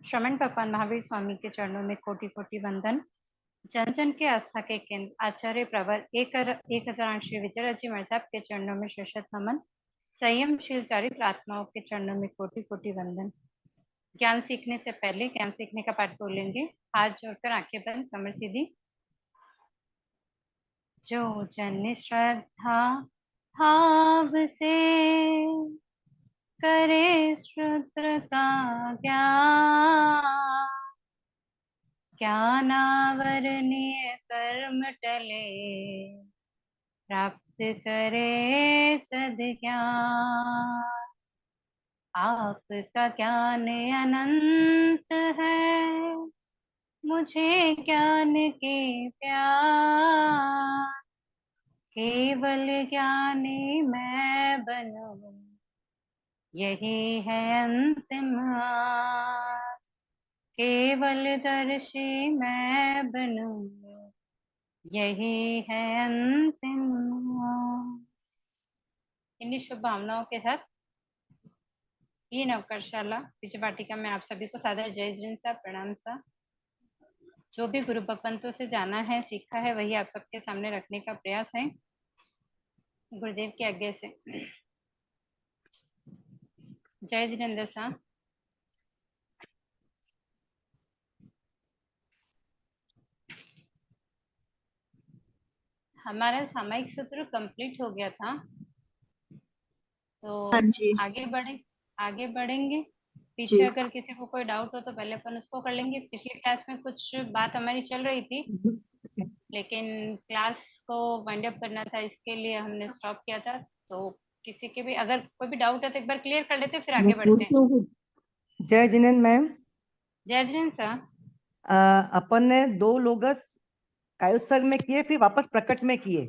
श्रमण भगवान महावीर स्वामी के चरणों में कोटि कोटि वंदन। जन जन के आस्था के केंद्र आचार्य प्रवर 1008 श्री विजय जी महाराज साहब के चरणों में शत नमन। संयमशील चारित्र आत्माओं के चरणों में कोटि कोटि वंदन। ज्ञान सीखने से पहले ज्ञान सीखने का पाठ बोलेंगे। हाथ जोड़कर आंखें बंद, कमर सीधी। जो जन श्रद्धा भाव से करे सूत्र का ज्ञान, ज्ञानावरणीय कर्म टले, प्राप्त करे सद्ज्ञान। आपका ज्ञान अनंत है, मुझे ज्ञान के प्यार, केवल ज्ञानी मैं बनूं, यही है अंतिम आस। केवल दर्शी मैं बनूं, यही है अंतिम आस। इन्हीं शुभ भावनाओं के साथ ये नवकरशाला विजय वाटिका में आप सभी को सादर जय जिन सा प्रणाम सा। जो भी गुरु भगवंतों से जाना है, सीखा है, वही आप सबके सामने रखने का प्रयास है गुरुदेव की आज्ञा से। जय जिनेन्द्र सा। हमारा सामायिक सूत्र कंप्लीट हो गया था, तो हाँ जी। आगे बढ़ेंगे। पीछे अगर किसी को कोई डाउट हो तो पहले अपन उसको कर लेंगे। पिछली क्लास में कुछ बात हमारी चल रही थी, लेकिन क्लास को वाइंड अप करना था, इसके लिए हमने स्टॉप किया था। तो किसी के भी अगर कोई भी डाउट है तो एक बार क्लियर कर लेते, फिर आगे बढ़ते हैं। जय जिनेन्द्र मैम। जय जिनेन्द्र सर। अपन ने 2 लोगस कायोत्सर्ग में किए, फिर वापस प्रकट में किए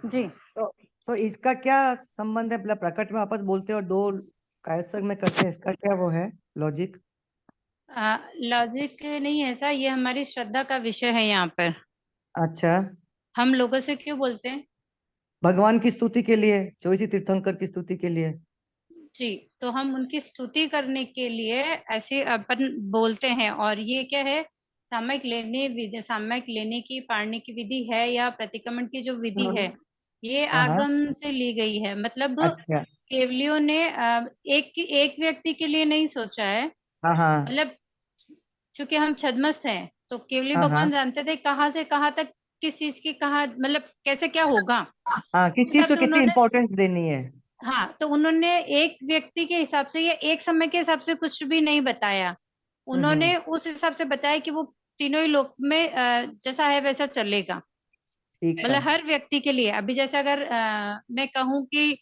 जी। तो इसका क्या संबंध है? मतलब प्रकट में वापस बोलते हैं और 2 कायोत्सर्ग में करते हैं, इसका क्या वो है लॉजिक? लॉजिक नहीं है ऐसा, ये हमारी श्रद्धा का विषय है। यहाँ पर अच्छा, हम लोगों से क्यों बोलते हैं? भगवान की स्तुति के लिए, चौसी तीर्थंकर की स्तुति के लिए। जी, तो हम उनकी स्तुति करने के लिए ऐसे अपन बोलते हैं। और ये क्या है, सामयिक लेने की पारने की विधि है, या प्रतिक्रमण की जो विधि है, ये हाँ आगम से ली गई है। मतलब अच्छा, केवलियों ने एक व्यक्ति के लिए नहीं सोचा है। हाँ मतलब चूंकि हम छद्मस्त हैं, तो केवली हाँ भगवान जानते थे कहाँ से कहाँ तक किस चीज की कहाँ, मतलब कैसे क्या होगा। हाँ, किस उस चीज हिसाब को से कितनी उन्होंने, इम्पोर्टेंस देनी है। हाँ, तो उन्होंने एक व्यक्ति के हिसाब से या एक समय के हिसाब से कुछ भी नहीं बताया। उन्होंने उस हिसाब से बताया कि वो तीनों ही लोक में जैसा है वैसा चलेगा। ठीक है। मतलब हर व्यक्ति के लिए। अभी जैसे अगर मैं कहूँ कि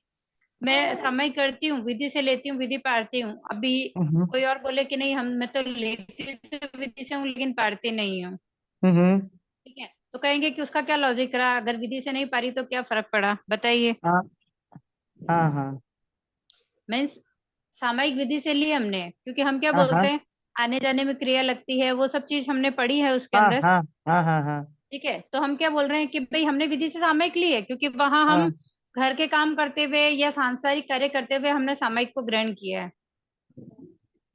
मैं समय करती हूँ, विधि से लेती हूँ, विधि पारती हूँ। अभी कोई और बोले कि नहीं, मैं तो लेती तो विधि से हूँ लेकिन पारती नहीं हूँ, ठीक है, तो कहेंगे कि उसका क्या लॉजिक रहा? अगर विधि से नहीं पारी तो क्या फर्क पड़ा, बताइए। हाँ हाँ मीन्स सामयिक विधि से ली हमने, क्योंकि हम क्या हाँ हाँ बोलते हैं, आने जाने में क्रिया लगती है, वो सब चीज हमने पढ़ी है उसके हाँ अंदर। हाँ हाँ हाँ हाँ ठीक है, तो हम क्या बोल रहे हैं कि भाई हमने विधि से सामयिक ली है, क्योंकि वहां हम हाँ घर के काम करते हुए या सांसारिक कार्य करते हुए हमने सामयिक को ग्रहण किया है।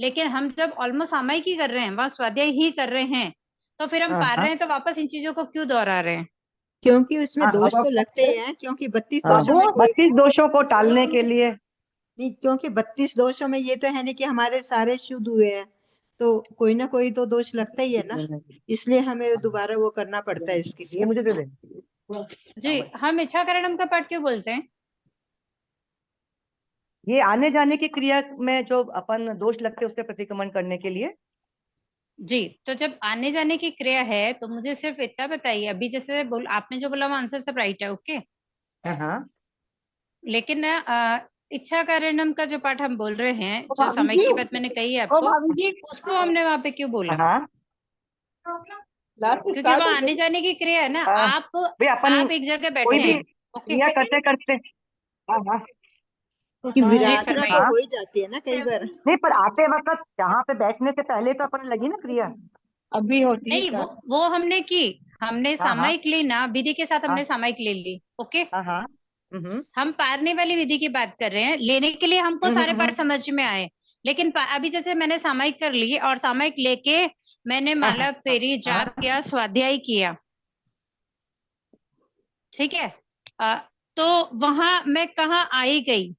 लेकिन हम जब ऑलमोस्ट सामयिक ही कर रहे हैं, वहां स्वाध्याय ही कर रहे हैं, तो फिर हम हाँ पार हाँ रहे हैं, तो वापस इन चीजों को क्यों दोहरा रहे हैं? क्योंकि उसमें हाँ, दोष अब तो लगते ही हैं, क्योंकि 32 हाँ, दोषों में कोई 32 दोषों को टालने के लिए। नहीं, क्योंकि 32 दोषों में ये तो है नहीं कि हमारे सारे शुद्ध हुए हैं, तो कोई ना कोई तो दोष लगता ही है ना, इसलिए हमें दोबारा वो करना पड़ता है इसके ये लिए। मुझे दे दे। जी, हम इच्छा करणम का पाठ क्यों बोलते हैं? ये आने जाने की क्रिया में जो अपन दोष लगते हैं उससे प्रतिक्रमण करने के लिए। जी, तो जब आने जाने की क्रिया है तो मुझे सिर्फ इतना बताइए, अभी जैसे आपने जो बोला वो आंसर सब राइट है, ओके। हाँ लेकिन इच्छा कारणम का जो पाठ हम बोल रहे हैं, ओ जो भाभी समय जी, की बात मैंने कही है ओ आपको, भाभी जी, उसको हमने वहां पे क्यों बोला? हाँ लास्ट क्योंकि स्टार्ट वहां हो आने गई। जाने की क्रिया है ना। हाँ, भाई अपन आप एक जगह कोई बैठे भी हैं, ओके। क्रिया करते करते। हाँ हाँ कि जी विराधना तो फरमाइए। हो ही जाती है ना कई बार। नहीं, पर आते वक्त जहाँ पे बैठने से पहले तो अपन लगी ना क्रिया, अभी होती है नहीं, क्या? वो हमने की, हमने हाँ हाँ सामयिक ली ना, विधि के साथ हाँ हमने सामयिक ले ली, ओके। हाँ हाँ हम पारने वाली विधि की बात कर रहे हैं, लेने के लिए हमको सारे पाठ हम्म, समझ में आए, लेकिन अभी जैसे मैंने सामायिक कर ली और सामायिक लेके मैंने माला फेरी जाप किया, स्वाध्याय किया, ठीक है। तो वहां मैं कहाँ आई गई,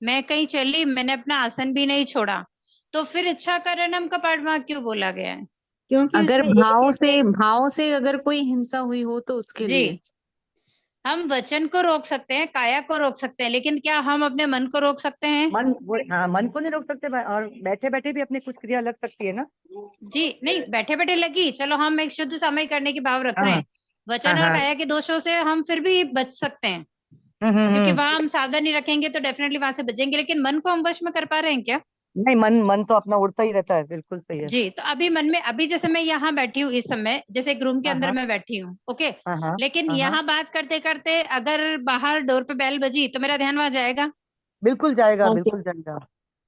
मैं कहीं चली, मैंने अपना आसन भी नहीं छोड़ा, तो फिर इच्छा कारणम का पाठ वहां क्यों बोला गया है? क्योंकि अगर उसमें एक भाव से अगर कोई हिंसा हुई हो तो उसके जी, लिए हम वचन को रोक सकते हैं, काया को रोक सकते हैं, लेकिन क्या हम अपने मन को रोक सकते हैं? हाँ, मन को नहीं रोक सकते और बैठे बैठे भी अपनी कुछ क्रिया लग सकती है ना। जी नहीं, बैठे बैठे लगी, चलो हम एक शुद्ध समय करने की भाव रख रहे हाँ हैं, वचन हाँ और हाँ। काया के दोषों से हम फिर भी बच सकते हैं, क्योंकि वहां हम सावधानी रखेंगे तो डेफिनेटली वहां से बचेंगे, लेकिन मन को हम वश में कर पा रहे हैं क्या? नहीं, मन तो अपना उड़ता ही रहता है, बिल्कुल सही है। जी, तो अभी मन में, अभी जैसे मैं यहाँ बैठी हूँ इस समय, जैसे एक रूम के हाँ अंदर हाँ मैं बैठी हूँ, ओके, हाँ हाँ लेकिन हाँ हाँ, यहाँ बात करते करते अगर बाहर डोर पे बेल बजी तो मेरा ध्यान वहां जाएगा। बिल्कुल जाएगा, बिल्कुल जाएगा।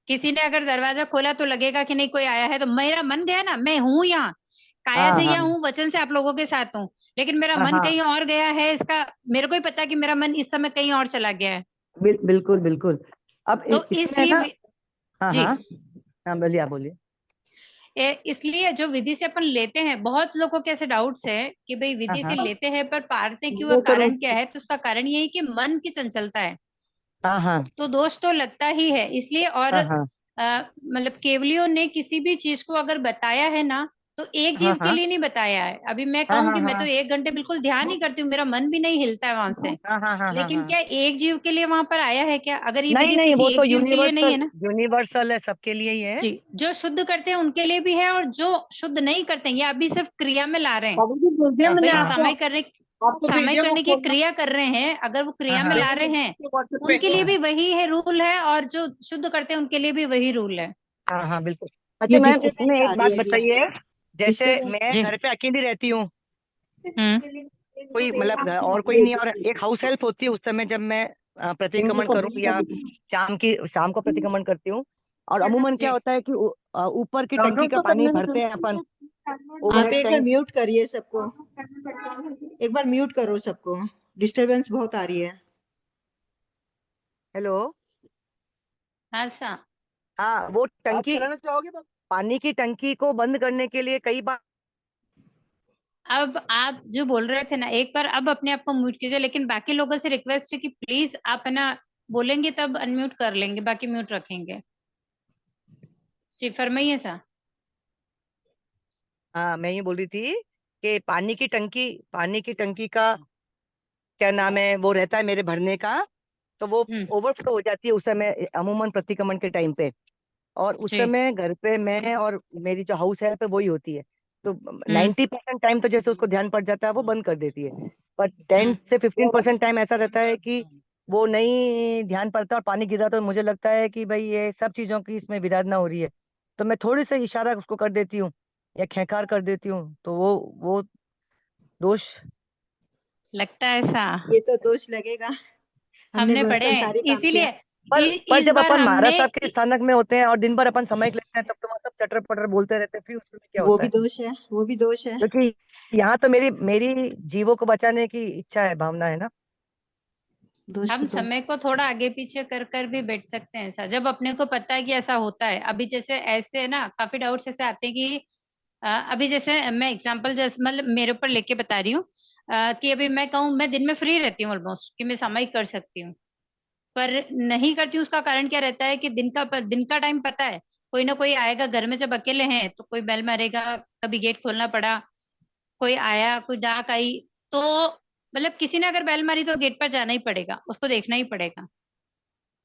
किसी ने अगर दरवाजा खोला तो लगेगा कि नहीं कोई आया है, तो मेरा मन गया ना, मैं हूं यहाँ, काया हाँ से हाँ यहाँ हूँ, वचन से आप लोगों के साथ हूँ, लेकिन मेरा हाँ मन हाँ, कहीं और गया है, इसका मेरे को ही पता है कि मेरा मन इस समय कहीं और चला गया है। बिल्कुल बिल्कुल। अब तो इसमें है इसी ना। हाँ जी, हाँ हाँ, बोलिए, आप बोलिए। इसलिए जो विधि से अपन लेते हैं, बहुत लोगों के ऐसे डाउट्स है कि भाई हाँ विधि से हाँ, लेते हैं पर पारते क्यों है, वो करूँ। कारण क्या है? तो उसका कारण ये है कि मन की चंचलता है, हाँ हाँ तो दोष तो लगता ही है इसलिए। और हाँ हाँ मतलब केवलियों ने किसी भी चीज को अगर बताया है ना, तो एक हाँ जीव के हाँ लिए नहीं बताया है। अभी मैं हाँ कहूँ हाँ कि मैं तो हाँ 1 घंटे बिल्कुल ध्यान ही करती हूँ, मेरा मन भी नहीं हिलता है वहां से, हाँ हाँ हाँ हाँ लेकिन हाँ। क्या एक जीव के लिए वहां पर आया है क्या? अगर ये नहीं विधि नहीं, वो किसी तो एक जीव के लिए नहीं है यूनिवर्सल, ना, यूनिवर्सल है, सबके लिए ही है। जी, जो शुद्ध करते हैं उनके लिए भी है, और जो शुद्ध नहीं करते हैं या अभी सिर्फ क्रिया में ला रहे हैं, हाँ भाई हाँ समय करने की क्रिया कर रहे हैं, अगर वो हाँ क्रिया में हाँ ला रहे हैं, उनके लिए भी वही है, रूल है, और जो शुद्ध करते हैं उनके लिए भी वही रूल है। हाँ हाँ, बिल्कुल। अच्छा ये मैम, इसमें डिस्टरबेंस आ एक रही बात है बीच बताइए। में, जैसे डिस्टरबेंस। मैं जी, घर पे अकेली रहती हूँ, हम्म, कोई मतलब और कोई नहीं, और एक हाउस हेल्प होती है उस समय जब मैं प्रतिक्रमण करूँ या शाम को प्रतिक्रमण करती हूँ। और अमूमन क्या जी, होता है कि ऊपर की टंकी का पानी भरते हैं अपन, आप ओवरहेड एक बार टैंक। म्यूट करिए सबको, एक बार म्यूट करो सबको, डिस्टरबेंस बहुत आ रही है। हेलो। हाँ सा, हाँ, वो टंकी, पानी की टंकी को बंद करने के लिए कई बार। अब आप जो बोल रहे थे ना, एक बार अब अपने आप को म्यूट कीजिए, लेकिन बाकी लोगों से रिक्वेस्ट है कि प्लीज आप है ना, बोलेंगे तब अनम्यूट कर लेंगे, बाकी म्यूट रखेंगे। जी फरमाइए सा। हाँ, मैं ये बोल रही थी कि पानी की टंकी का क्या नाम है, वो रहता है मेरे भरने का, तो वो हम्म, ओवरफ्लो हो जाती है उस समय अमूमन प्रतिक्रमण के टाइम पे। और उस जी, समय घर पे मैं और मेरी जो हाउस हेल्प है वही होती है। तो हम्म, 90% टाइम तो जैसे उसको ध्यान पड़ जाता है, वो बंद कर देती है। पर 10 हम्म, से 15% टाइम ऐसा रहता है कि वो नहीं ध्यान पड़ता और पानी गिरा, तो मुझे लगता है कि भाई ये सब चीजों की इसमें विराधना हो रही है। तो मैं थोड़ी सी इशारा उसको कर देती हूँ या खेकार कर देती हूँ, तो वो दोष। लगता है ऐसा, ये तो दोष लगेगा, हमने हमने पढ़े हैं संसारी काम किया। इसीलिए। पर इस जब बार अपन महाराज हमने साहब के स्थानक में होते हैं और दिन भर अपन समय लेते हैं, तब तो वहाँ सब चटर पटर बोलते रहते हैं, फिर उस समय क्या वो होता भी है? दोष है, वो भी दोष है। क्योंकि यहाँ तो मेरी मेरी जीवों को बचाने की इच्छा है, भावना है ना। दोष हम तो समय को थोड़ा आगे पीछे कर कर भी बैठ सकते हैं ऐसा, जब अपने को पता है कि ऐसा होता है। अभी जैसे ऐसे ना काफी डाउट्स ऐसे आते हैं कि अभी जैसे मैं एग्जांपल जैसे मतलब मेरे ऊपर लेके बता रही हूँ, कि अभी मैं कहूँ मैं दिन में फ्री रहती हूँ ऑलमोस्ट, कि मैं सामायिक कर सकती हूँ, पर नहीं करती हूँ। उसका कारण क्या रहता है कि दिन का टाइम पता है, कोई ना कोई आएगा घर में, जब अकेले हैं तो कोई बेल मारेगा, कभी गेट खोलना पड़ा, कोई आया, कोई डाक आई, तो मतलब किसी ने अगर बेल मारी तो गेट पर जाना ही पड़ेगा, उसको देखना ही पड़ेगा।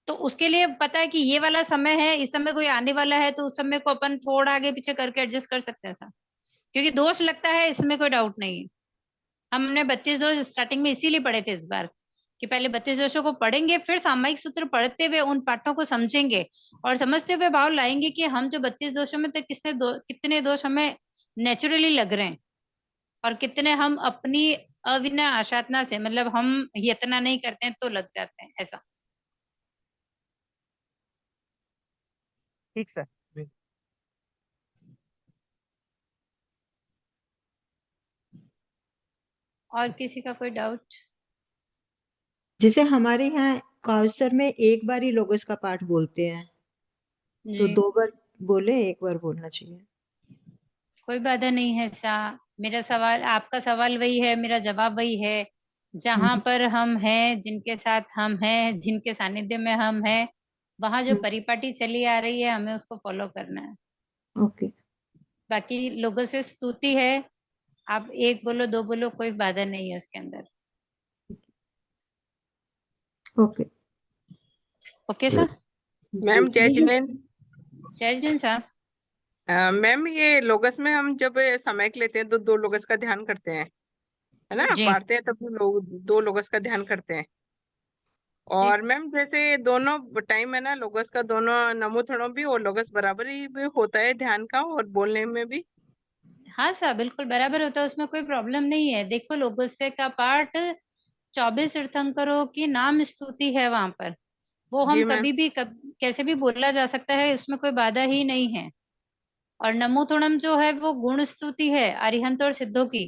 तो उसके लिए पता है कि ये वाला समय है, इस समय कोई आने वाला है, तो उस समय को अपन थोड़ा आगे पीछे करके एडजस्ट कर सकते हैं सर, क्योंकि दोष लगता है इसमें कोई डाउट नहीं है। हमने 32 दोष स्टार्टिंग में इसीलिए पढ़े थे इस बार, कि पहले 32 दोषों को पढ़ेंगे, फिर सामायिक सूत्र पढ़ते हुए उन पाठों को समझेंगे और समझते हुए भाव लाएंगे कि हम जो 32 दोषों में थे, कितने दोष हमें नेचुरली लग रहे हैं, और कितने हम अपनी अविनय आशातना से, मतलब हम यत्न नहीं करते हैं तो लग जाते हैं ऐसा। ठीक सर। और किसी का कोई डाउट? जैसे हमारे यहाँ काउसर में एक बार ही लोग इसका पाठ बोलते हैं, तो जी 2 बार बोले, 1 बार बोलना चाहिए। कोई बाधा नहीं है सा। मेरा सवाल, आपका सवाल वही है, मेरा जवाब वही है। जहां हम्म, पर हम हैं, जिनके साथ हम हैं, जिनके सानिध्य में हम हैं, वहां जो हम्म, परिपाटी चली आ रही है हमें उसको फॉलो करना है। ओके बाकी लोगों से स्तुति है, आप एक बोलो दो बोलो, कोई बाधा नहीं है उसके अंदर। ओके। Okay sir. मैम जय जिनेंद्र। जय जिन साहब। मैम ये लोगस में हम जब समय लेते हैं तो 2 लोगस का ध्यान करते हैं, है ना? जी पढ़ते हैं तब लोग 2 लोगस का ध्यान करते हैं। जी और मैम जैसे दोनों टाइम है ना, लोगस का दोनों नमोथणों भी और लोगस बराबर ही भी होता है ध्यान का, और बोलने में भी। हाँ सर, बिल्कुल बराबर होता है, उसमें कोई प्रॉब्लम नहीं है। देखो लोगोसे का पाठ 24 तीर्थंकरों की नाम स्तुति है वहां पर, वो हम जी मैम। कभी भी कैसे भी बोला जा सकता है, इसमें कोई बाधा ही नहीं है। और नमोतुणम जो है वो गुण स्तुति है अरिहंत और सिद्धों की।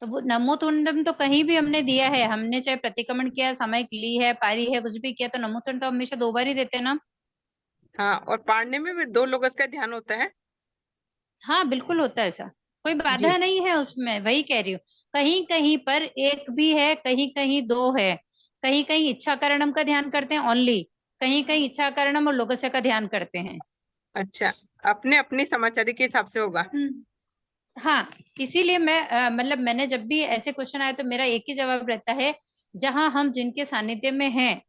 तो वो नमोतुणम तो कहीं भी हमने दिया है, हमने चाहे प्रतिक्रमण किया, समय ली है, पारी है, कुछ भी किया, तो नमोतुणम तो हमेशा 2 बार ही देते हैं ना। हाँ, और पढ़ने में भी 2 लोगस का ध्यान होता है। हाँ बिल्कुल होता है ऐसा, कोई जी बाधा नहीं है उसमें, वही कह रही हूँ। कहीं कहीं पर एक भी है, कहीं कहीं 2 है, कहीं कहीं इच्छा कारणम का ध्यान करते हैं ओनली, कहीं कहीं इच्छा कारणम और लोगस्य का ध्यान करते हैं। अच्छा, अपने अपनी समाचारी के हिसाब से होगा। हाँ, इसीलिए मैं मतलब मैंने जब भी ऐसे क्वेश्चन आए तो मेरा एक ही जवाब रहता है, जहां हम जिनके सानिध्य में हैं।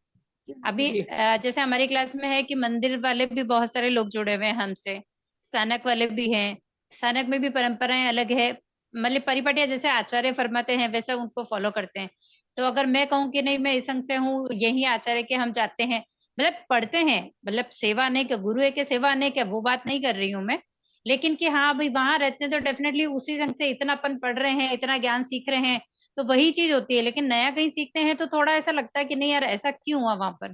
अभी जी जैसे हमारी क्लास में है कि मंदिर वाले भी बहुत सारे लोग जुड़े हुए हैं हमसे, स्थानक वाले भी हैं। स्थानक में भी परंपराएं अलग है, मतलब परिपाटियां जैसे आचार्य फरमाते हैं वैसा उनको फॉलो करते हैं। तो अगर मैं कहूँ कि नहीं मैं इस संघ से हूँ, यही आचार्य के हम जाते हैं, मतलब पढ़ते हैं, मतलब सेवा नहीं क्या, गुरु है के सेवा नहीं क्या, वो बात नहीं कर रही हूँ मैं। लेकिन कि हाँ भाई वहां रहते हैं तो डेफिनेटली उसी संघ से इतना अपन पढ़ रहे हैं, इतना ज्ञान सीख रहे हैं, तो वही चीज होती है। लेकिन नया कहीं सीखते हैं तो थोड़ा ऐसा लगता है कि नहीं यार ऐसा क्यों हुआ वहां पर।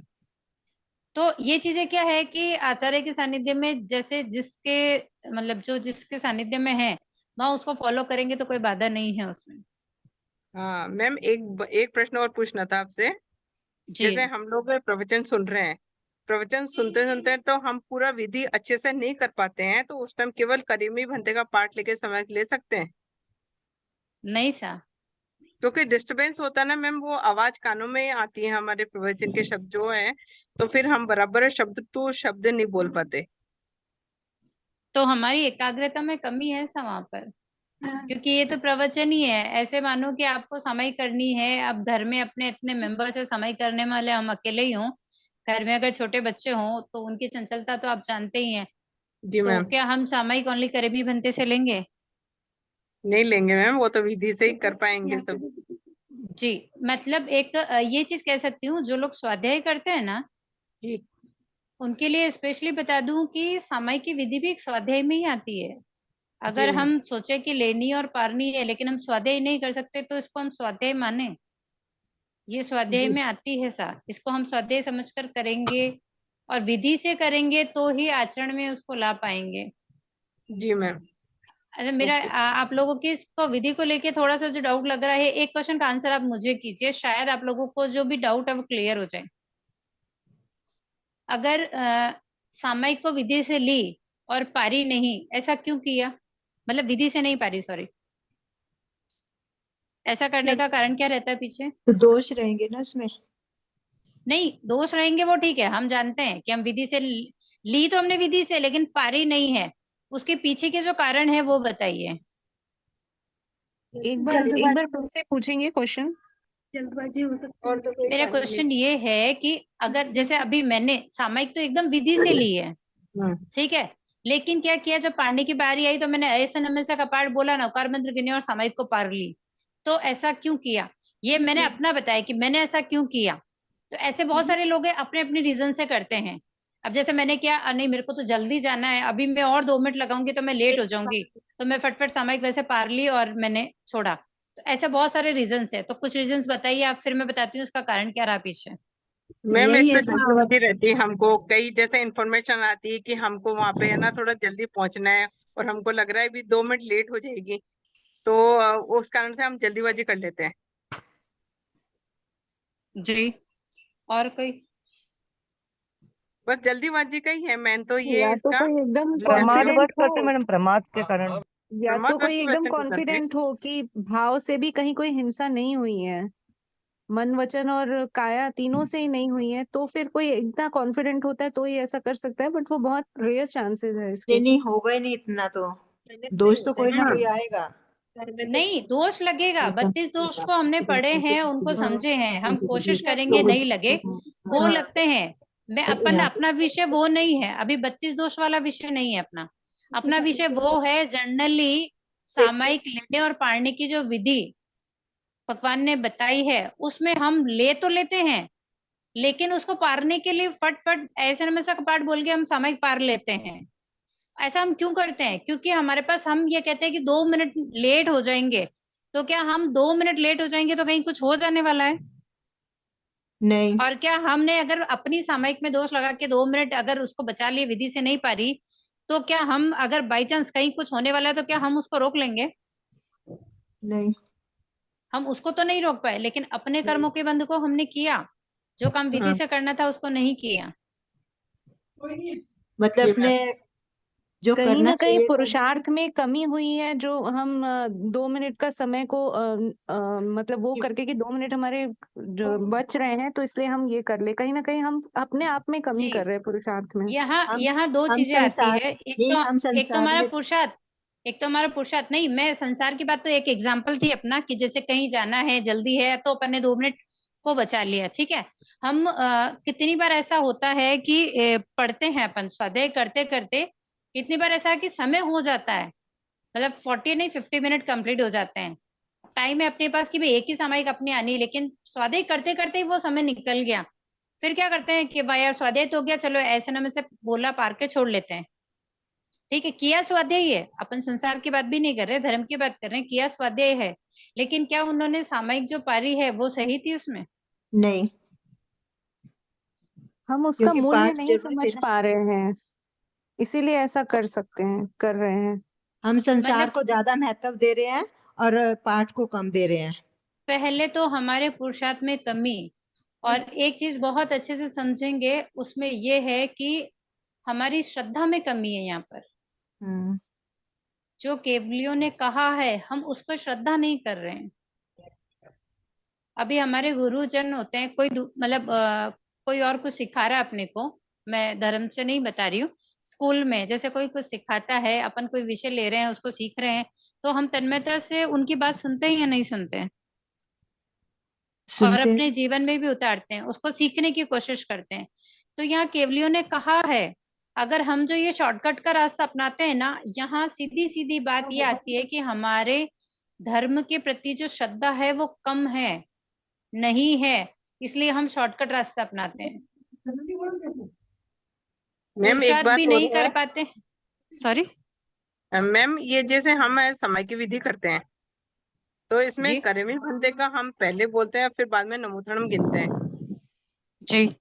तो ये चीजें क्या है कि आचार्य के सानिध्य में जैसे जिसके, मतलब जो जिसके सानिध्य में है वहां उसको फॉलो करेंगे तो कोई बाधा नहीं है उसमें। हाँ मैम, एक प्रश्न और पूछना था आपसे। जी जैसे हम लोग प्रवचन सुन रहे हैं, प्रवचन सुनते सुनते तो हम पूरा विधि अच्छे से नहीं कर पाते हैं, तो उस टाइम केवल करीमी भंते का पाठ लेके समय ले सकते हैं? नहीं सा। क्योंकि डिस्टरबेंस होता है ना मैम, वो आवाज कानों में ही आती है हमारे प्रवचन के शब्द जो है, तो फिर हम बराबर शब्द टू शब्द नहीं बोल पाते। तो हमारी एकाग्रता में कमी है सा वहां पर, क्योंकि ये तो प्रवचन ही है। ऐसे मानो कि आपको समय करनी है, अब घर में अपने इतने मेंबर से समय करने वाले हम अकेले ही हों, घर में अगर छोटे बच्चे हों तो उनकी चंचलता तो आप जानते ही हैं। जी तो मैम। क्या हम सामयिक ओनली करीबी बनते से लेंगे? नहीं लेंगे मैम, वो तो विधि से ही कर पाएंगे सब। जी, मतलब एक ये चीज कह सकती हूँ, जो लोग स्वाध्याय करते हैं ना जी उनके लिए स्पेशली बता दूं कि समय की विधि भी एक स्वाध्याय में ही आती है। जी अगर मैम। हम सोचे कि लेनी और पारनी है लेकिन हम स्वाध्याय नहीं कर सकते तो इसको हम स्वाध्याय माने, ये स्वाध्याय जी में आती है सा, इसको हम स्वाध्याय समझकर करेंगे और विधि से करेंगे तो ही आचरण में उसको ला पाएंगे। जी मैम। अच्छा मेरा ओके। आप लोगों की इसको विधि को लेके थोड़ा सा जो डाउट लग रहा है, एक क्वेश्चन का आंसर आप मुझे कीजिए, शायद आप लोगों को जो भी डाउट है वो क्लियर हो जाए। अगर सामयिक को विधि से ली और पारी नहीं, ऐसा क्यों किया? मतलब विधि से नहीं पारी, सॉरी, ऐसा करने का कारण क्या रहता है पीछे? तो दोष रहेंगे ना उसमें। नहीं दोष रहेंगे वो ठीक है, हम जानते हैं कि हम विधि से ली तो हमने विधि से, लेकिन पारी नहीं है, उसके पीछे के जो कारण है वो बताइए। एक बार फिर से पूछेंगे क्वेश्चन। जल्दबाजी हो सकती है और तो कोई मेरा कारण नहीं। क्वेश्चन ये है कि अगर जैसे अभी मैंने सामयिक तो एकदम विधि से ली है, हम्म। ठीक है, लेकिन क्या किया जब पारने की बारी आई तो मैंने ऐसा नमस्या का पाठ बोला, नवकार मंत्र गिने और सामयिक को पार ली। तो ऐसा क्यों किया? ये मैंने अपना बताया कि मैंने ऐसा क्यों किया। तो ऐसे बहुत सारे लोग हैं अपने अपने रीजन से करते हैं। अब जैसे मैंने किया, नहीं मेरे को तो जल्दी जाना है, अभी मैं और 2 मिनट लगाऊंगी तो मैं लेट हो जाऊंगी, तो मैं फटफट सामयिक वैसे पार ली और मैंने छोड़ा। तो ऐसे बहुत सारे रीजंस है, तो कुछ रीजंस बताइए आप, फिर मैं बताती हूँ उसका कारण क्या रहा पीछे। मैम एक यही तो है जल्दबाजी रहती है, हमको कई जैसे इन्फॉर्मेशन आती है कि हमको वहां पे है ना थोड़ा जल्दी पहुंचना है, और हमको लग रहा है भी 2 मिनट लेट हो जाएगी, तो उस कारण से हम जल्दीबाजी कर लेते हैं। जी, और कोई? बस जल्दीबाजी का ही है मेन तो ये या तो इसका कोई एकदम रिसेप्शन में। प्रमादवश कॉन्फिडेंट करते हो, मैडम, प्रमाद के कारण। या तो प्रमादवश कोई तो एकदम वैसे नहीं करते। कॉन्फिडेंट हो कि भाव से भी कहीं कोई हिंसा नहीं हुई है, मन वचन और काया तीनों से ही नहीं हुई है, तो फिर कोई इतना कॉन्फिडेंट होता है तो ही ऐसा कर सकता है, बट वो बहुत रेयर चांसेस है इसके। नहीं होगा ही नहीं इतना, तो दोष तो कोई ना कोई आएगा। नहीं, दोष लगेगा। 32 दोष को हमने पढ़े हैं, उनको समझे हैं, हम कोशिश करेंगे नहीं लगे। वो लगते हैं, मैं अपना विषय वो नहीं है, अभी 32 दोष वाला विषय नहीं है अपना। अपना विषय वो है जनरली सामायिक लेने और पाड़ने की जो विधि भगवान ने बताई है, उसमें हम ले तो लेते हैं, लेकिन उसको पारने के लिए फट ऐसे नमस्कार का पाठ बोल के हम सामायिक पार लेते हैं। ऐसा हम क्यों करते हैं? क्योंकि हमारे पास, हम ये कहते हैं कि 2 मिनट लेट हो जाएंगे, तो क्या हम 2 मिनट लेट हो जाएंगे तो कहीं कुछ हो जाने वाला है? नहीं, और क्या हमने अगर अपनी सामयिक में दोष लगा के 2 मिनट अगर उसको बचा लिए, विधि से नहीं पारी, तो क्या हम अगर बाई चांस कहीं कुछ होने वाला है तो क्या हम उसको रोक लेंगे? नहीं, हम उसको तो नहीं रोक पाए, लेकिन अपने कर्मों के बंध को हमने किया, जो काम विधि से करना था उसको नहीं किया। मतलब अपने जो कहीं करना ना कहीं चाहिए था। पुरुषार्थ में कमी हुई है, जो हम 2 मिनट का समय को मतलब वो करके कि 2 मिनट हमारे जो बच रहे हैं, तो इसलिए हम ये कर ले। कहीं ना कहीं हम अपने आप में कमी जी, कर रहे हैं पुरुषार्थ में। यहाँ हम यहाँ दो हम चीजें आती संसार है। नहीं, हम एक तो संसार हमारा में पुरुषार्थ, एक तो हमारा पुरुषार्थ नहीं, मैं संसार की बात तो एक एग्जाम्पल थी अपना, कि जैसे कहीं जाना है, जल्दी है, तो अपन ने 2 मिनट को बचा लिया, ठीक है। हम कितनी बार ऐसा होता है कि पढ़ते हैं अपन स्वाध्याय करते करते, कितनी बार ऐसा है कि समय हो जाता है, मतलब 40 नहीं 50 मिनट कंप्लीट हो जाते हैं, टाइम है अपने पास कि भाई एक ही सामयिक अपनी आनी, लेकिन स्वाध्याय करते करते ही वो समय निकल गया। फिर क्या करते हैं कि भाई यार स्वाध्याय तो हो गया, चलो ऐसे ना में से बोला पार के छोड़ लेते हैं। ठीक है, किया स्वाध्याय है, अपन संसार की बात भी नहीं कर रहे, धर्म की बात कर रहे हैं, किया स्वाध्याय है, लेकिन क्या उन्होंने सामयिक जो पारी है वो सही थी उसमें? नहीं, हम उसका क्योंकि मूल्य पाठ नहीं जरूरी समझ थी ना। पा रहे हैं, इसीलिए ऐसा कर सकते हैं, कर रहे हैं। हम संसार मतलब को ज्यादा महत्व दे रहे हैं और पाठ को कम दे रहे हैं। पहले तो हमारे पुरुषार्थ में कमी, और एक चीज बहुत अच्छे से समझेंगे उसमें ये है कि हमारी श्रद्धा में कमी है यहाँ पर। हम्म, जो केवलियों ने कहा है, हम उस पर श्रद्धा नहीं कर रहे हैं। अभी हमारे गुरुजन होते हैं, कोई मतलब कोई और कुछ सिखा रहा है अपने को, मैं धर्म से नहीं बता रही हूँ, स्कूल में जैसे कोई कुछ सिखाता है, अपन कोई विषय ले रहे हैं, उसको सीख रहे हैं, तो हम तन्मयता से उनकी बात सुनते हैं या नहीं सुनते हैं? और सुनते अपने हैं। जीवन में भी उतारते हैं, उसको सीखने की कोशिश करते हैं। तो यहाँ केवलियों ने कहा है, अगर हम जो ये शॉर्टकट का रास्ता अपनाते हैं ना, यहाँ सीधी सीधी बात ये आती है कि हमारे धर्म के प्रति जो श्रद्धा है वो कम है, नहीं है, इसलिए हम शॉर्टकट रास्ता अपनाते हैं, मैम एक पुरुषार्थ बात भी और नहीं कर है। पाते। सॉरी मैम ये जैसे हम समय की विधि करते हैं, तो इसमें जी। करेमी बंदे का हम पहले बोलते हैं, फिर बाद में नमोथर्णम गिनते हैं, जी,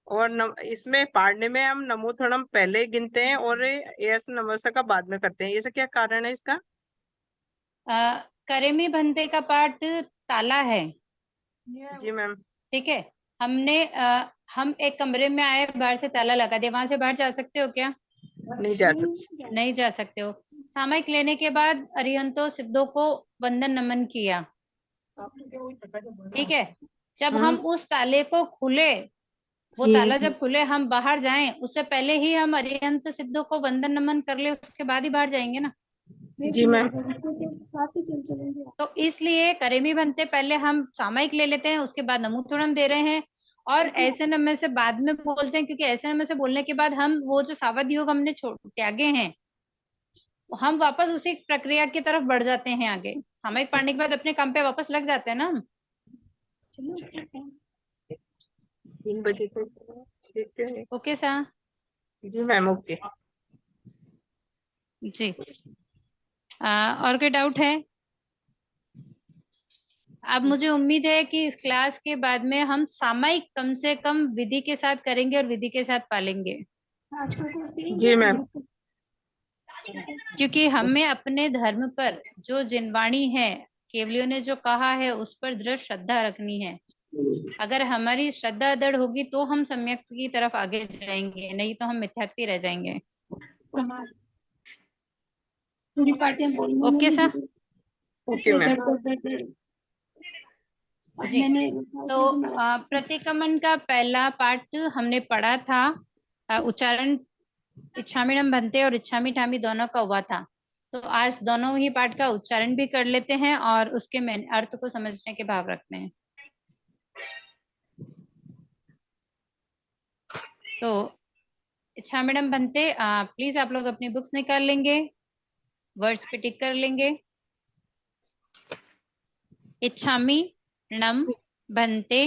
और इसमें पाढ़ने में हम नमोथर्णम पहले गिनते हैं और यस नमस्कार का बाद में करते हैं। ऐसा क्या कारण है इसका? करेमी बंदे का पाठ ताला है, जी मैम। ठीक है। हम एक कमरे में आए, बाहर से ताला लगा दिया, वहां से बाहर जा सकते हो क्या? नहीं जा सकते। नहीं जा सकते हो। सामयिक लेने के बाद अरिहंतों सिद्धों को वंदन नमन किया, ठीक है। जब हम उस ताले को खुले, वो ताला जब खुले, हम बाहर जाएं, उससे पहले ही हम अरिहंत सिद्धों को वंदन नमन कर ले, उसके बाद ही बाहर जाएंगे ना। जी मैम। तो इसलिए करेमी बनते पहले हम सामयिक ले लेते हैं, उसके बाद नमोथर्णम दे रहे हैं, और ऐसे नम्य से बाद में बोलते हैं, क्योंकि ऐसे नम्य से बोलने के बाद हम वो जो सावध योग हमने त्यागे हैं, हम वापस उसी प्रक्रिया की तरफ बढ़ जाते हैं आगे। सामयिक पढ़ने के बाद अपने काम पे वापस लग जाते हैं ना हम। 3 बजे तक देखते हैं। ओके सा जी मैम, ओके। जी। और कोई डाउट है? अब मुझे उम्मीद है कि इस क्लास के बाद में हम सामयिक कम से कम विधि के साथ करेंगे और विधि के साथ पालेंगे, जी मैम। क्योंकि हमें अपने धर्म पर जो जिनवाणी है, केवलियों ने जो कहा है, उस पर दृढ़ श्रद्धा रखनी है। अगर हमारी श्रद्धा दृढ़ होगी तो हम सम्यक की तरफ आगे जाएंगे, नहीं तो हम मिथ्यात्व रह जाएंगे। Okay sir okay ma'am. जी। तो प्रतिक्रमण का पहला पार्ट हमने पढ़ा था, उच्चारण इच्छामिणम बनते और इच्छामी ठामी दोनों का हुआ था। तो आज दोनों ही पार्ट का उच्चारण भी कर लेते हैं और उसके अर्थ को समझने के भाव रखते हैं। तो इच्छामिणम बनते, प्लीज आप लोग अपनी बुक्स निकाल लेंगे, वर्ड्स पे टिक कर लेंगे। इच्छामि णम बनते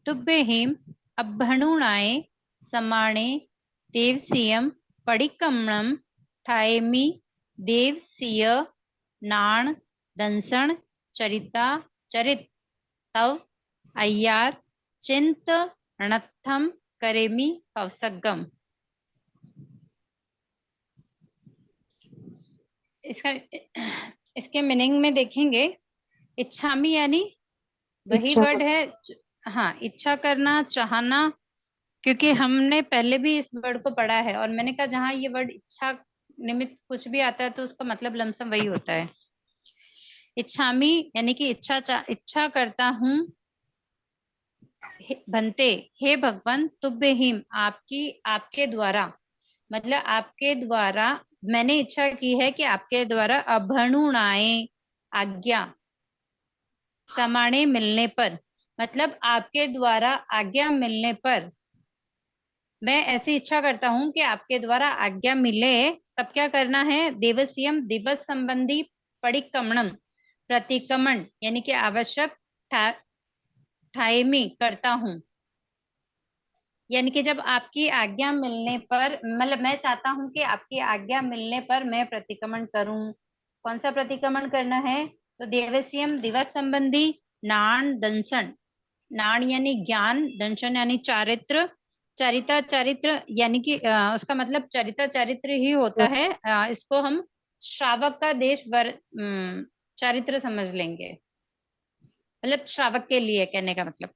तुभ्यहिम अभ्यणुणाय समाणे देवसीयम पडिक्कमणम ठायेमि देवसीय नाण दंसण चरिता चरित तव अय्यार चिंत णत्थम करेमि कवसगम। इसके मीनिंग में देखेंगे, इच्छामी यानी वही इच्छा वर्ड है, हाँ, इच्छा करना, चाहना, क्योंकि हमने पहले भी इस वर्ड को पढ़ा है और मैंने कहा जहां ये वर्ड इच्छा निमित्त कुछ भी आता है तो उसका मतलब लमसम वही होता है। इच्छामी यानी कि इच्छा करता हूँ, बनते हे भगवान तुभ्यहिम आपके द्वारा, मतलब आपके द्वारा मैंने इच्छा की है कि आपके द्वारा अभणुणाए आज्ञा, समाणे मिलने पर, मतलब आपके द्वारा आज्ञा मिलने पर मैं ऐसी इच्छा करता हूं कि आपके द्वारा आज्ञा मिले। तब क्या करना है? देवसीयम दिवस संबंधी परिक्रमणम, प्रतिक्रमण यानी कि आवश्यक ठायमी करता हूं, यानी कि जब आपकी आज्ञा मिलने पर, मतलब मैं चाहता हूं कि आपकी आज्ञा मिलने पर मैं प्रतिक्रमण करूं। कौन सा प्रतिक्रमण करना है? तो देवसीयम दिवस संबंधी, नाण दंसन, नाण यानी ज्ञान, दंशन यानी चारित्र, चरिता चरित्र यानी कि उसका मतलब चरिता चरित्र ही होता है। इसको हम श्रावक का देश चारित्र समझ लेंगे, मतलब श्रावक के लिए कहने का मतलब।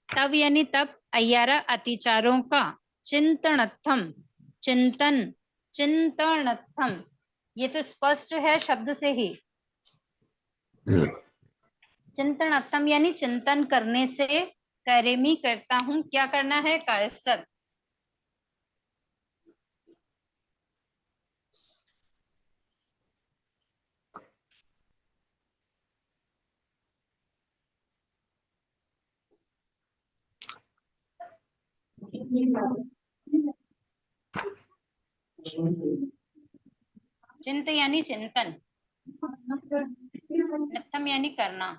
तब यानी तब, अय्यारा अतिचारों का, चिंतनर्थम चिंतन, चिंतनर्थम ये तो स्पष्ट है शब्द से ही। चिंतनर्थम यानी चिंतन करने से, करेमी करता हूं, क्या करना है? कायसक। चिंत यानी चिंतन, नथम यानी करना।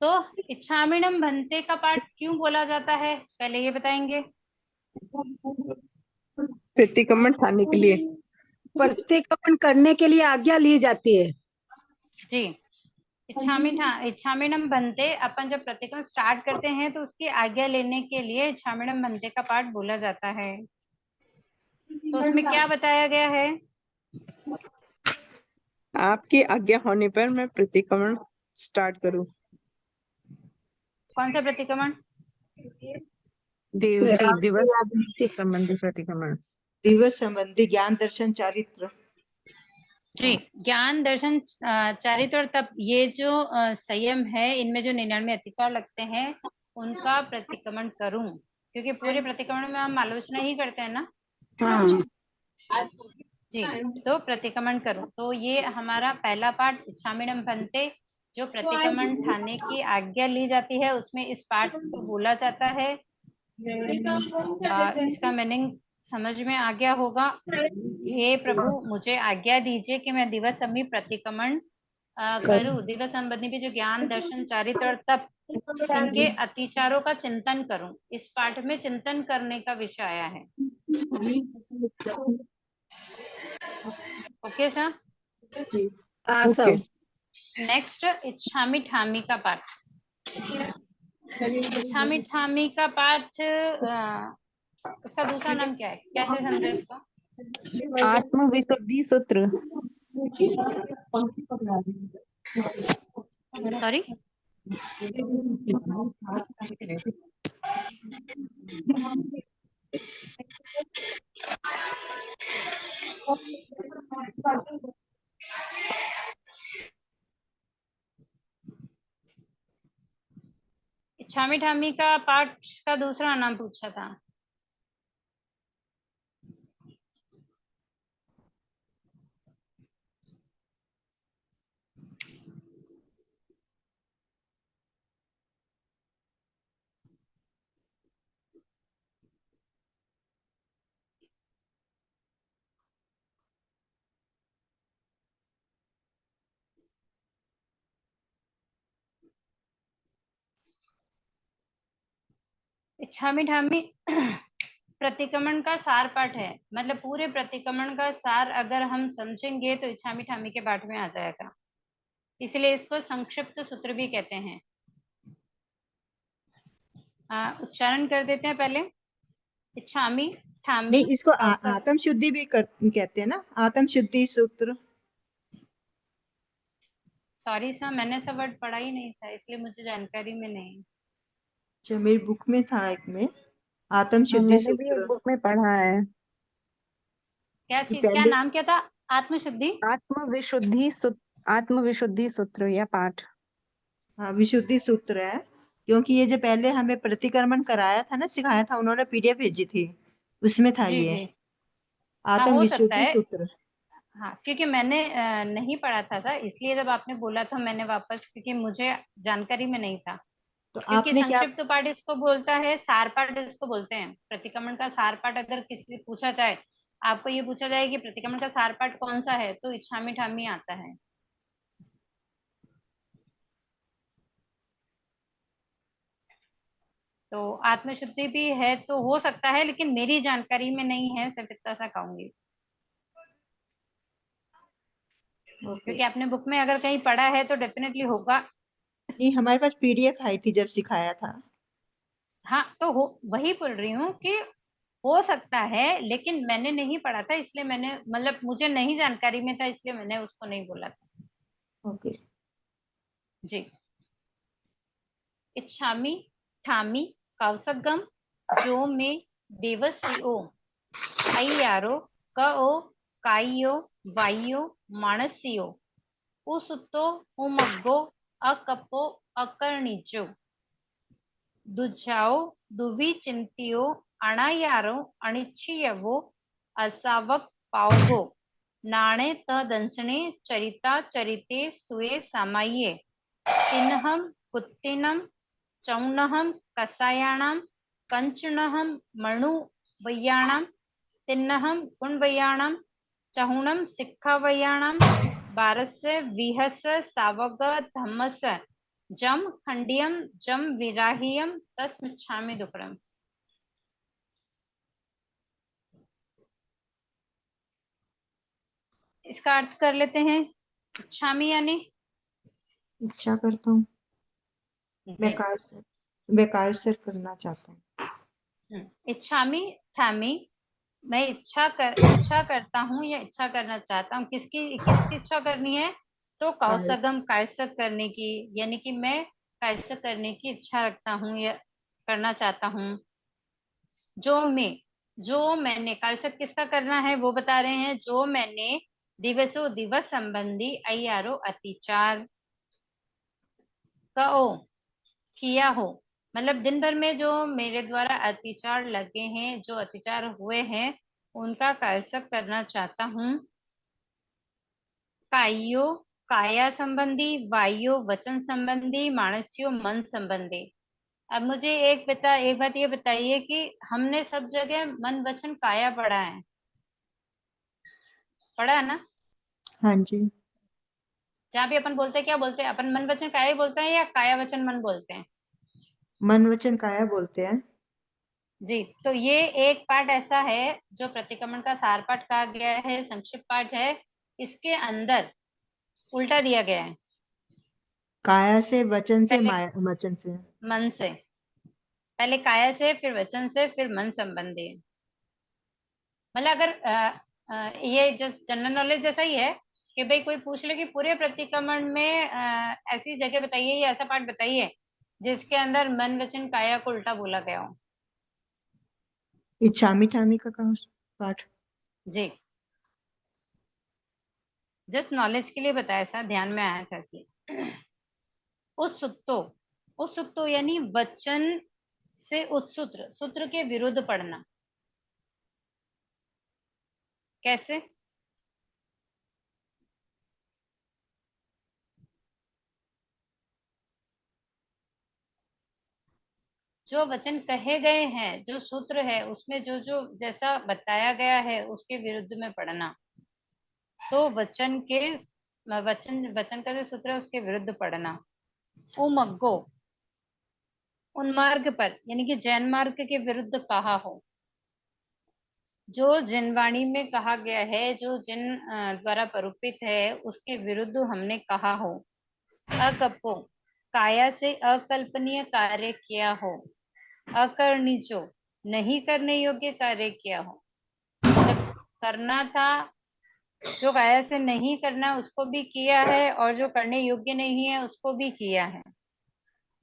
तो इच्छामिणम बनते का पाठ क्यों बोला जाता है, पहले ये बताएंगे। प्रतिक्रमण ठाने के लिए, प्रतिक्रमण करने के लिए आज्ञा ली जाती है। जी, इच्छामिणम बनते, अपन जब प्रतिक्रमण स्टार्ट करते हैं तो उसकी आज्ञा लेने के लिए इच्छामिणम बनते का पाठ बोला जाता है। तो उसमें क्या बताया गया है? आपकी आज्ञा होने पर मैं प्रतिक्रमण स्टार्ट करूं। कौन सा प्रतिक्रमण? दिवस संबंधी प्रतिक्रमण। दिवस संबंधी ज्ञान दर्शन चारित्र। जी, ज्ञान दर्शन चारित्र और तप, ये जो संयम है, इनमें जो 99 अतिचार लगते हैं उनका प्रतिक्रमण करूं, क्योंकि पूरे प्रतिक्रमण में हम आलोचना ही करते हैं ना। जी, तो प्रतिक्रमण करूं, तो ये हमारा पहला पाठ इच्छामिणम बनते, जो प्रतिक्रमण ठाने की आज्ञा ली जाती है, उसमें इस पाठ को बोला जाता है। इसका मीनिंग समझ में आ गया होगा। हे प्रभु, मुझे आज्ञा दीजिए कि मैं दिवस संबंधी प्रतिक्रमण करूं, दिवस संबंधी भी जो ज्ञान दर्शन चारित्र और तप, इनके अतिचारों का चिंतन करूं। इस पाठ में चिंतन करने का विषय आया है। Okay sir. ओके। नेक्स्ट, इच्छामी ठामी का पाठ। इच्छामी ठामी का पाठ, उसका दूसरा नाम क्या है, कैसे समझे इसको? आत्मविशुद्धि सूत्र। सॉरी, इच्छामी ठामी का पाठ का दूसरा नाम पूछा था। इच्छामी ठामी प्रतिक्रमण का सार पाठ है, मतलब पूरे प्रतिक्रमण का सार अगर हम समझेंगे तो इच्छामी ठामी के पाठ में आ जाएगा, इसलिए इसको संक्षिप्त सूत्र भी कहते हैं। उच्चारण कर देते हैं पहले। इच्छामी ठामी नहीं, इसको कौसक। आत्म शुद्धि भी कहते हैं ना, आत्म शुद्धि सूत्र। सॉरी सर, मैंने ऐसा वर्ड पढ़ा ही नहीं था, इसलिए मुझे जानकारी में नहीं। जो मेरी बुक में था एक में, आत्म शुद्धि मैंने भी एक सूत्र। बुक में पढ़ा है। क्या कि चीज, क्या पहले नाम क्या था? आत्मशुद्धि। आत्मविशुद्धि सूत्र या पाठ। हाँ, विशुद्धि सूत्र है, क्योंकि ये जो पहले हमें प्रतिक्रमण कराया था ना, सिखाया था, उन्होंने पीडीएफ भेजी थी, उसमें था जी ये जी, हाँ आत्म हो सकता विशुद्धि है। सूत्र। हाँ, क्योंकि मैंने नहीं पढ़ा था सर, इसलिए जब आपने बोला तो मैंने वापस, क्योंकि मुझे जानकारी में नहीं था। तो क्योंकि आपने क्या, संक्षिप्त पाठ इसको बोलता है, सार पाठ इसको बोलते हैं। प्रतिक्रमण का सार पाठ अगर किसी से पूछा जाए, आपको ये पूछा जाए कि प्रतिक्रमण का सार पाठ कौन सा है, तो इच्छामी ठामी आता है। तो आत्मशुद्धि भी है तो हो सकता है, लेकिन मेरी जानकारी में नहीं है, सिर्फ इतना सा कहूंगी। ओके। क्योंकि आपने बुक में अगर कहीं पढ़ा है तो डेफिनेटली होगा। नहीं, हमारे पास पीडीएफ आई थी जब सिखाया था। हाँ, तो हो, वही बोल रही हूँ कि हो सकता है, लेकिन मैंने नहीं पढ़ा था, इसलिए मैंने, मतलब मुझे नहीं जानकारी में था, इसलिए मैंने उसको नहीं बोला था। ओके। जी। इच्छामी ठामी कौसगम जो में देवस्यो अय्यारो कओ काइयो वाइयो मानसियो उಸುತ್ತೋ ಉಮಗ್ಗೋ ಅಕಪ್ಪೋ ಅಕರ್ಣಿಚೋ ದುಜಾओ दुविचिंतियो अणायारो अनिच्छियवो असावक पावगो नाणे त दंसणे चरिता चरिते सुए सामाये तिन्हम कुत्तिनम चौनहम कसायाणाम कंचनहम मणु वैयाणाम तिन्नहम गुणवैयाणाम चहुणम सिक्खावैयाणाम बारस्य विहस सावग धम्मस जम खंडियम जम विराहियम तस्मिच्छामि दुक्कडम। इसका अर्थ कर लेते हैं। इच्छामि यानी इच्छा करता हूँ, जी, बेकार से करना चाहता हूँ। इच्छामि ठामी, मैं इच्छा करता हूँ या इच्छा करना चाहता हूँ। किसकी इच्छा करनी है? तो कौसगम कायसक करने की, यानी कि मैं कायसक करने की इच्छा रखता हूँ या करना चाहता हूँ। जो मैंने कायसक किसका करना है वो बता रहे हैं। जो मैंने दिवस संबंधी अय्यारो अतिचार कओ किया हो, मतलब दिन भर में जो मेरे द्वारा अत्याचार लगे हैं, जो अत्याचार हुए हैं, उनका कायसक करना चाहता हूँ। कायो काया संबंधी, वायो वचन संबंधी, मानस्यो मन संबंधी। अब मुझे एक बात ये बताइए कि हमने सब जगह मन वचन काया पढ़ा है, पढ़ा है ना? हाँ जी। जहाँ भी अपन बोलते हैं, क्या बोलते हैं अपन? मन वचन काया बोलते हैं या काया वचन मन बोलते हैं? मन वचन काया बोलते हैं। जी, तो ये एक पाठ ऐसा है जो प्रतिक्रमण का सार पाठ कहा गया है, संक्षिप्त पाठ है। इसके अंदर उल्टा दिया गया है। काया से, वचन से, पहले वचन से। मन से, पहले काया से, फिर वचन से, फिर मन संबंधी। मतलब अगर ये जस्ट जनरल नॉलेज जैसा ही है कि भाई कोई पूछ ले कि पूरे प्रतिक्रमण में ऐसी जगह बताइए या ऐसा पाठ बताइए जिसके अंदर मन वचन काया को उल्टा बोला गया हो। इच्छामी ठामी का कौन पाठ? जी, जस्ट नॉलेज के लिए बताया, था ध्यान में आया था इसलिए। उत्सुक्तो यानी वचन से उत्सूत्र, सूत्र के विरुद्ध पढ़ना। कैसे? जो वचन कहे गए हैं, जो सूत्र है उसमें जो जो जैसा बताया गया है उसके विरुद्ध में पढ़ना। तो वचन का जो सूत्र है उसके विरुद्ध पढ़ना। उमग्गो, उन्मार्ग पर यानी कि जैन मार्ग के विरुद्ध कहा हो। जो जिनवाणी में कहा गया है, जो जिन द्वारा परूपित है उसके विरुद्ध हमने कहा हो। अकप्पो, काया से अकल्पनीय कार्य किया हो। अकर्णिजो, नहीं करने योग्य कार्य किया हो। मतलब करना था, जो काया से नहीं करना उसको भी किया है, और जो करने योग्य नहीं है उसको भी किया है।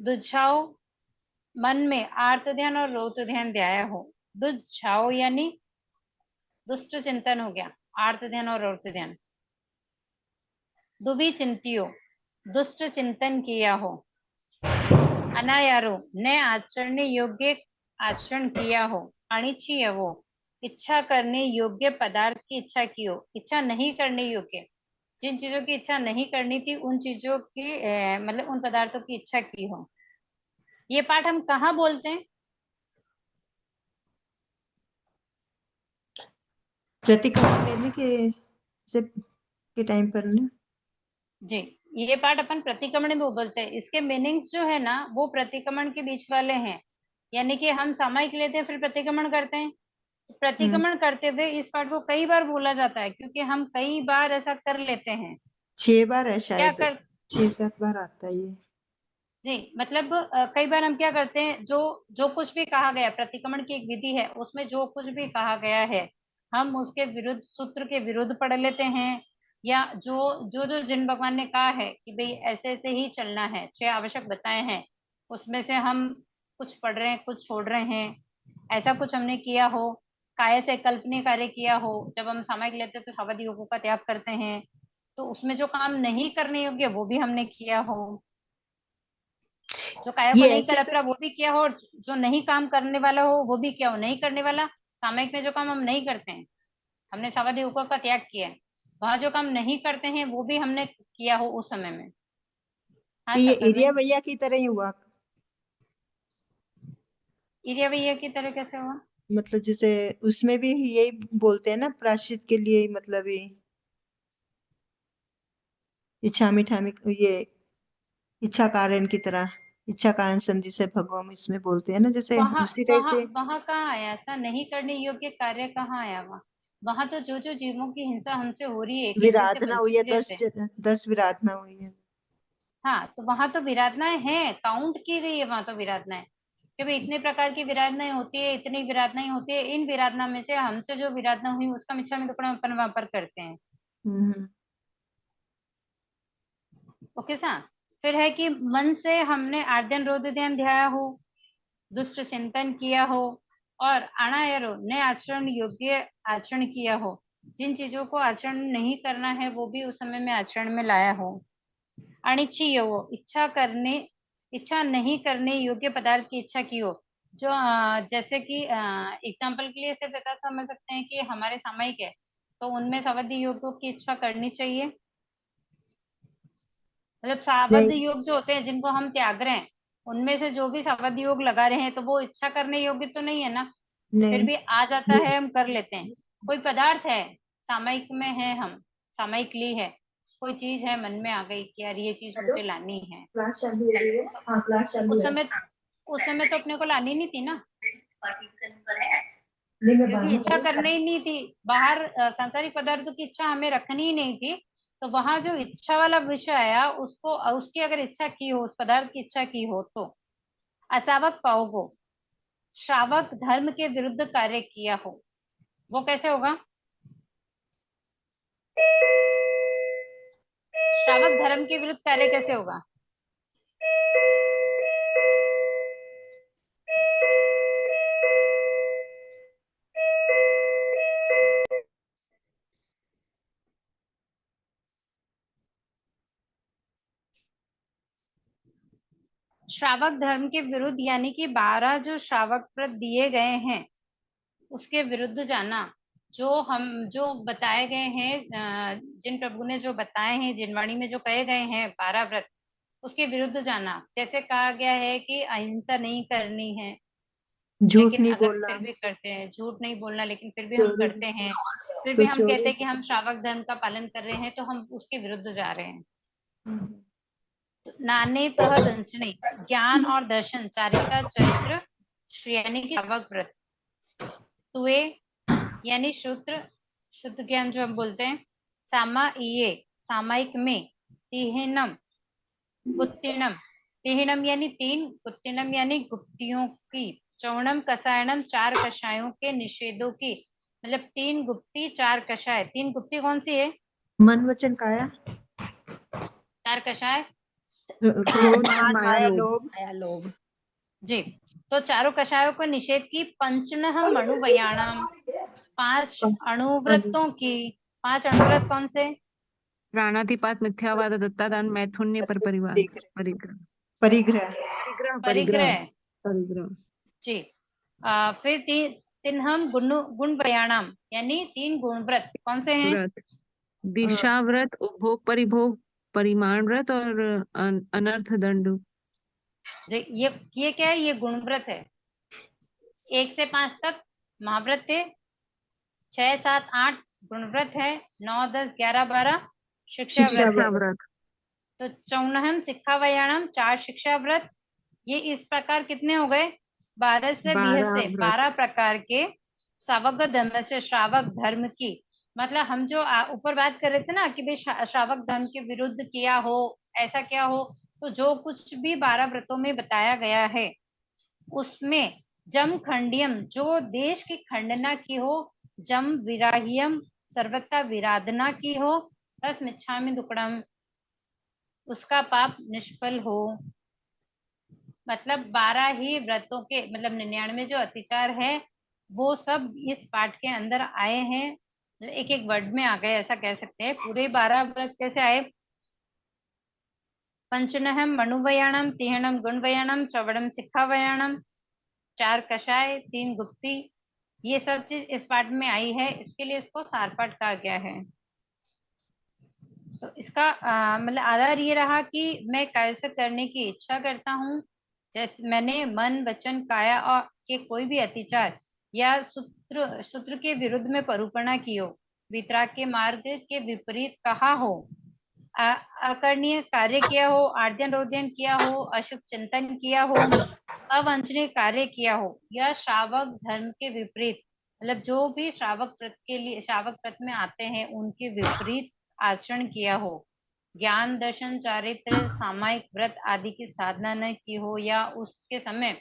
दुझाओ, मन में आर्त ध्यान और रौत ध्यान ध्याया हो। दुझाओ यानी दुष्ट चिंतन हो गया, आर्त ध्यान और रौत ध्यान। दुभि चिंतियो, दुष्ट चिंतन किया हो। अनायारो, ने आचरण योग्य आचरण किया हो। अनिच्छियवो, इच्छा करने योग्य पदार्थ की इच्छा की हो। इच्छा नहीं करने योग्य, जिन चीजों की इच्छा नहीं करनी थी उन चीजों की मतलब उन पदार्थों की इच्छा की हो। ये पाठ हम कहाँ बोलते हैं? प्रतिक्रमण लेने के टाइम पर ना। जी, ये पाठ अपन प्रतिक्रमण में बोलते हैं। इसके मीनिंग्स जो है ना वो प्रतिक्रमण के बीच वाले हैं, यानी कि हम सामायिक लेते हैं फिर प्रतिक्रमण करते हैं। प्रतिक्रमण करते हुए इस पाठ को कई बार बोला जाता है, क्योंकि हम कई बार ऐसा कर लेते हैं। 6 बार है क्या शायद, कर 6-7 बार आता है ये। जी, मतलब कई बार हम क्या करते हैं, जो जो कुछ भी कहा गया, प्रतिक्रमण की एक विधि है, उसमें जो कुछ भी कहा गया है हम उसके विरुद्ध, सूत्र के विरुद्ध पढ़ लेते हैं। या जो जो जो जिन भगवान ने कहा है कि भाई ऐसे ऐसे ही चलना है, 6 आवश्यक बताए हैं, उसमें से हम कुछ पढ़ रहे हैं, कुछ छोड़ रहे हैं, ऐसा कुछ हमने किया हो। काय से कल्पनीय कार्य किया हो, जब हम सामायिक लेते हैं तो सावधि योगों का त्याग करते हैं, तो उसमें जो काम नहीं करने योग्य वो भी हमने किया हो। जो काया को ये नहीं ऐसे कर तो रहा वो भी किया हो, और जो नहीं काम करने वाला हो वो भी किया हो। नहीं करने वाला, सामयिक में जो काम हम नहीं करते हैं, हमने सावधि युगों का त्याग किया है, वहां जो काम नहीं करते हैं वो भी हमने किया हो उस समय में। हाँ तो ये शंकर एरिया भाई। भैया की तरह ही हुआ, इरिया भैया की तरह कैसे हुआ? मतलब जैसे उसमें भी यही बोलते हैं ना, प्रायश्चित के लिए, मतलब ये इच्छा मिठामी, ये इच्छा कारण की तरह, इच्छा कारण संधि से भगवान इसमें बोलते हैं ना, जैसे वहां उसी टाइप वहां से। वहां कहाँ आया ऐसा नहीं करने योग्य कार्य? कहाँ आया वहां? वहां तो जो जो जीवों की हिंसा हमसे हो रही है, कि इनसे विराधना हुई वंचित है, रहते हैं। 10 विराधना हुई है। हाँ, तो वहां तो विराधनाएं हैं, काउंट की गई है वहां तो विराधनाएं, कि भाई इतने प्रकार की विराधनाएं होती है, इतनी विराधनाएं होती है। इन विराधना में से हमसे जो विराधना हुई उसका मिच्छा में दुक्कड़म अपन वहां पर करते हैं। हम्म। ओके सा। फिर है कि मन से हमने आर्दन रोध ध्यान ध्याया हो, दुष्ट चिंतन किया हो, और अनायरो ने आचरण योग्य आचरण किया हो। जिन चीजों को आचरण नहीं करना है वो भी उस समय में आचरण में लाया हो। अनिच्छीय हो, इच्छा नहीं करने योग्य पदार्थ की इच्छा की हो। जो जैसे कि एग्जाम्पल के लिए सिर्फ ऐसा समझ सकते हैं कि हमारे सामयिक है तो उनमें सावधि योगों की इच्छा करनी चाहिए। मतलब सावध नहीं योग जो होते हैं जिनको हम त्याग रहे हैं, उनमें से जो भी सावध योग लगा रहे हैं तो वो इच्छा करने योग्य तो नहीं है ना, फिर नहीं। भी आ जाता है, हम कर लेते हैं। कोई पदार्थ है, सामयिक में है, हम सामयिक ली है, कोई चीज है मन में आ गई कि यार ये चीज हेलो, मुझे लानी है, क्लास चालू हो रही है? तो हाँ, क्लास चालू उस है। समय उस समय तो अपने को लानी नहीं थी ना, नहीं, मैं बाद क्योंकि में इच्छा करूँ। करनी ही नहीं थी। बाहर सांसारिक पदार्थों की इच्छा हमें रखनी ही नहीं थी। तो वहां जो इच्छा वाला विषय आया, उसको उसकी अगर इच्छा की हो, उस पदार्थ की इच्छा की हो, तो असावक पाओगो, श्रावक धर्म के विरुद्ध कार्य किया हो। वो कैसे होगा? श्रावक धर्म के विरुद्ध कार्य कैसे होगा? श्रावक धर्म के विरुद्ध यानी कि 12 जो श्रावक व्रत दिए गए हैं उसके विरुद्ध जाना, जो बताए गए हैं, जिन प्रभु ने जो बताए हैं, जिन वाणी में जो कहे गए हैं 12 व्रत, उसके विरुद्ध जाना। जैसे कहा गया है कि अहिंसा नहीं करनी है, झूठ लेकिन नहीं अगर बोलना, फिर भी करते हैं, झूठ नहीं बोलना, लेकिन फिर भी हम चोरी करते हैं, फिर तो भी हम कहते चोरी। हैं कि हम श्रावक धर्म का पालन कर रहे हैं, तो हम उसके विरुद्ध जा रहे हैं। नानेतः दंसने, ज्ञान और दर्शन चारित्रा चरित्र यानी कि श्रावक व्रत। तुए यानी शुद्र, शुद्ध ज्ञान जो हम बोलते हैं। सामाइये, सामायिक में। तिहिनम, गुत्तीनम, तिहिनम यानी 3, गुत्तीनम यानी गुप्तियों की। चौणम कसायणम, 4 कषायों के निषेधों की, मतलब 3 गुप्ती 4 कषाय। 3 गुप्ती कौन सी है? मन वचन काया, 4 कषाय क्रोध मान माया, माया लोभ। लोभ। जी। तो चारों कषायों को निषेध की। पंचनह मणुवयाणाम, 5 अणुव्रतों की। 5 अणुव्रत कौन से? प्राणातिपात, मिथ्यावाद, दत्तादान, मैथुन्य, पर परिवार, परिग्रह, परिग्रह, परिग्रह, परिग्रह। परिग्रह। जी। फिर तिन्हम गुण व्यायाम यानी 3 गुण व्रत कौन से हैं? व्रत, दिशा व्रत, उपभोग परिभोग, परिमाण व्रत और अनर्थ दंड। जी, ये क्या है? ये गुण व्रत है। 1 से 5 तक महाव्रत थे, 6, 7, 8 गुण व्रत है, 9, 10, 11, 12 शिक्षा व्रत है। व्रत, तो चौनहम शिक्षा व्यायाम, 4 शिक्षा व्रत। ये इस प्रकार कितने हो गए? 12 से 20 से 12 प्रकार के श्रावक धर्म से, श्रावक धर्म की, मतलब हम जो ऊपर बात कर रहे थे ना कि भाई श्रावक धर्म के विरुद्ध किया हो, ऐसा क्या हो, तो जो कुछ भी 12 व्रतों में बताया गया है उसमें जम खंडियम, जो देश की खंडना की हो, जम विराहियम, सर्वथा विराधना की हो, बस मिच्छामि दुक्कडम, उसका पाप निष्फल हो। मतलब 12 ही व्रतों के, मतलब 99 जो अतिचार है वो सब इस पाठ के अंदर आए हैं। एक एक वर्ड में आ गए, ऐसा कह सकते हैं। पूरे 12 व्रत कैसे आए? पंचनहम मणुवयाणम, तिहणम गुणवयाणम, चौवड़म सिक्खावयाणम, 4 कषाय, 3 गुप्ती, ये सब चीज इस पाठ में आई है, इसके लिए इसको सार पाठ कहा गया है। तो इसका मतलब आधार ये रहा कि मैं कैसे करने की इच्छा करता हूँ। जैसे मैंने मन वचन काया और के कोई भी अतिचार या सूत्र के विरुद्ध में परूपणा की हो, वितराग के मार्ग के विपरीत कहा हो, अकरणीय कार्य किया हो, आर्जन रोजन किया हो, अशुभ चिंतन किया हो, अवांछनीय कार्य किया हो, या श्रावक धर्म के विपरीत, मतलब जो भी श्रावक व्रत के लिए, श्रावक व्रत में आते हैं उनके विपरीत आचरण किया हो, ज्ञान दर्शन चारित्र सामायिक व्रत आदि की साधना न की हो, या उसके समय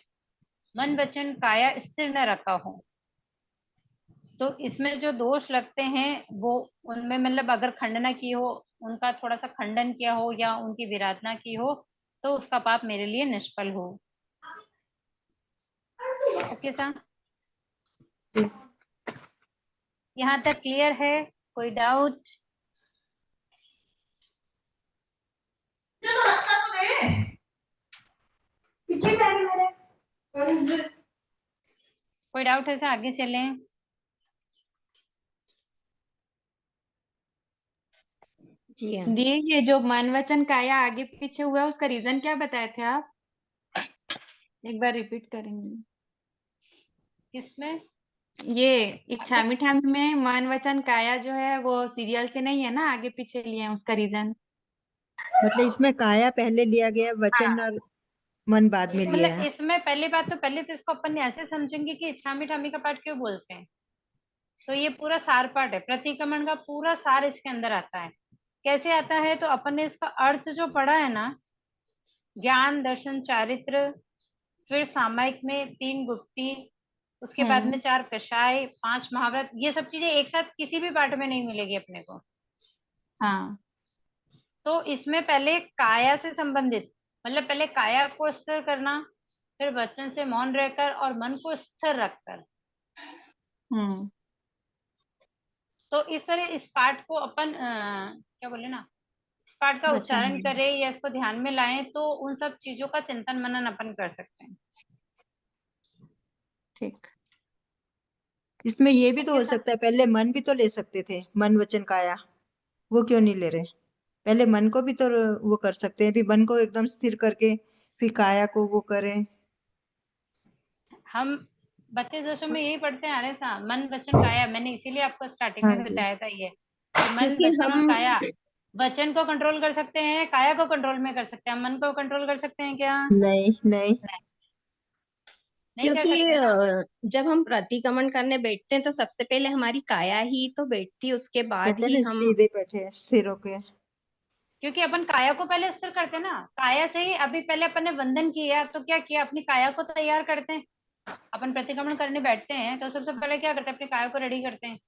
मन वचन काया स्थिर न रखा हो, तो इसमें जो दोष लगते हैं वो उनमें, मतलब अगर खंडना की हो, उनका थोड़ा सा खंडन किया हो या उनकी विराधना की हो, तो उसका पाप मेरे लिए निष्फल हो। ओके सा, यहाँ तक क्लियर है? कोई डाउट? कोई डाउट है? आगे चलें। जी हाँ। दी, ये जो मन वचन काया आगे पीछे हुआ उसका रीजन क्या बताए थे आप? एक बार रिपीट करेंगे। किसमें? ये इच्छा मिठामी में मन वचन काया जो है वो सीरियल से नहीं है ना, आगे पीछे लिए हैं, उसका रीजन? मतलब इसमें काया पहले लिया गया, वचन और मन बाद में लिया मतलब है। इसमें पहले तो इसको अपन ऐसे समझेंगे कि इच्छामी ठामी का पाठ क्यों बोलते हैं, तो ये पूरा सार पाठ है, प्रतिक्रमण का पूरा सार इसके अंदर आता है। कैसे आता है? तो अपन ने इसका अर्थ जो पढ़ा है ना, ज्ञान दर्शन चारित्र, फिर सामायिक में 3 गुप्ती, उसके बाद में 4 कषाय, 5 महाव्रत, ये सब चीजें एक साथ किसी भी पाठ में नहीं मिलेगी अपने को। हाँ। तो इसमें पहले काया से संबंधित, मतलब पहले काया को स्थिर करना, फिर वचन से मौन रहकर और मन को स्थिर रखकर। तो इस तरह इस पाठ को अपन क्या बोले ना, इस पाठ का उच्चारण करें या इसको ध्यान में लाएं तो उन सब चीजों का चिंतन मनन अपन कर सकते हैं। ठीक। इसमें ये भी तो ओके हो सर। सकता है, पहले मन भी तो ले सकते थे, मन वचन काया, वो क्यों नहीं ले रहे? पहले मन को भी तो वो कर सकते हैं, भी मन को एकदम स्थिर करके फिर काया को वो करें। हम 32 दोषों में यही पढ़ते आ रहे थे, मन वचन काया। मैंने इसीलिए आपको स्टार्टिंग हाँ में जी, बताया था ये कि मन क्योंकि वचन और हम काया, वचन को कंट्रोल कर सकते हैं, काया को कंट्रोल में कर सकते हैं, मन को कंट्रोल कर सकते हैं क्या? नहीं नहीं, नहीं कर क्योंकि सकते ना। जब हम प्रतिक्रमण करने बैठते हैं तो सबसे पहले हमारी काया ही तो बैठती है, उसके बाद कहते हैं ही ना हम। सीधे बैठे स्थिर होके। क्योंकि अपन काया को पहले स्थिर करते हैं ना, काया से ही अभी पहले अपन ने वंदन किया तो क्या किया, अपनी काया को तैयार करते हैं। अपन प्रतिक्रमण करने बैठते हैं तो सबसे पहले क्या करते हैं, अपनी काया को रेडी करते हैं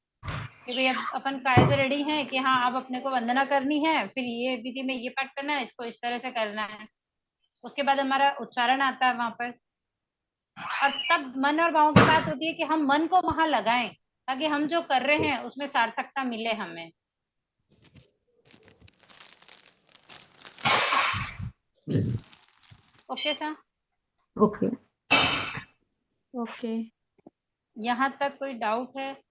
कि भाई अब अपन काया से रेडी हैं कि हाँ अब अपने को वंदना करनी है, फिर ये विधि में ये पाठ करना है, इसको इस तरह से करना है। उसके बाद हमारा उच्चारण आता है वहां पर, और तब मन और भावों की बात होती है कि हम मन को वहां लगाएं ताकि हम जो कर रहे हैं उसमें सार्थकता मिले हमें। Okay sir. ओके। ओके। यहाँ तक कोई डाउट है?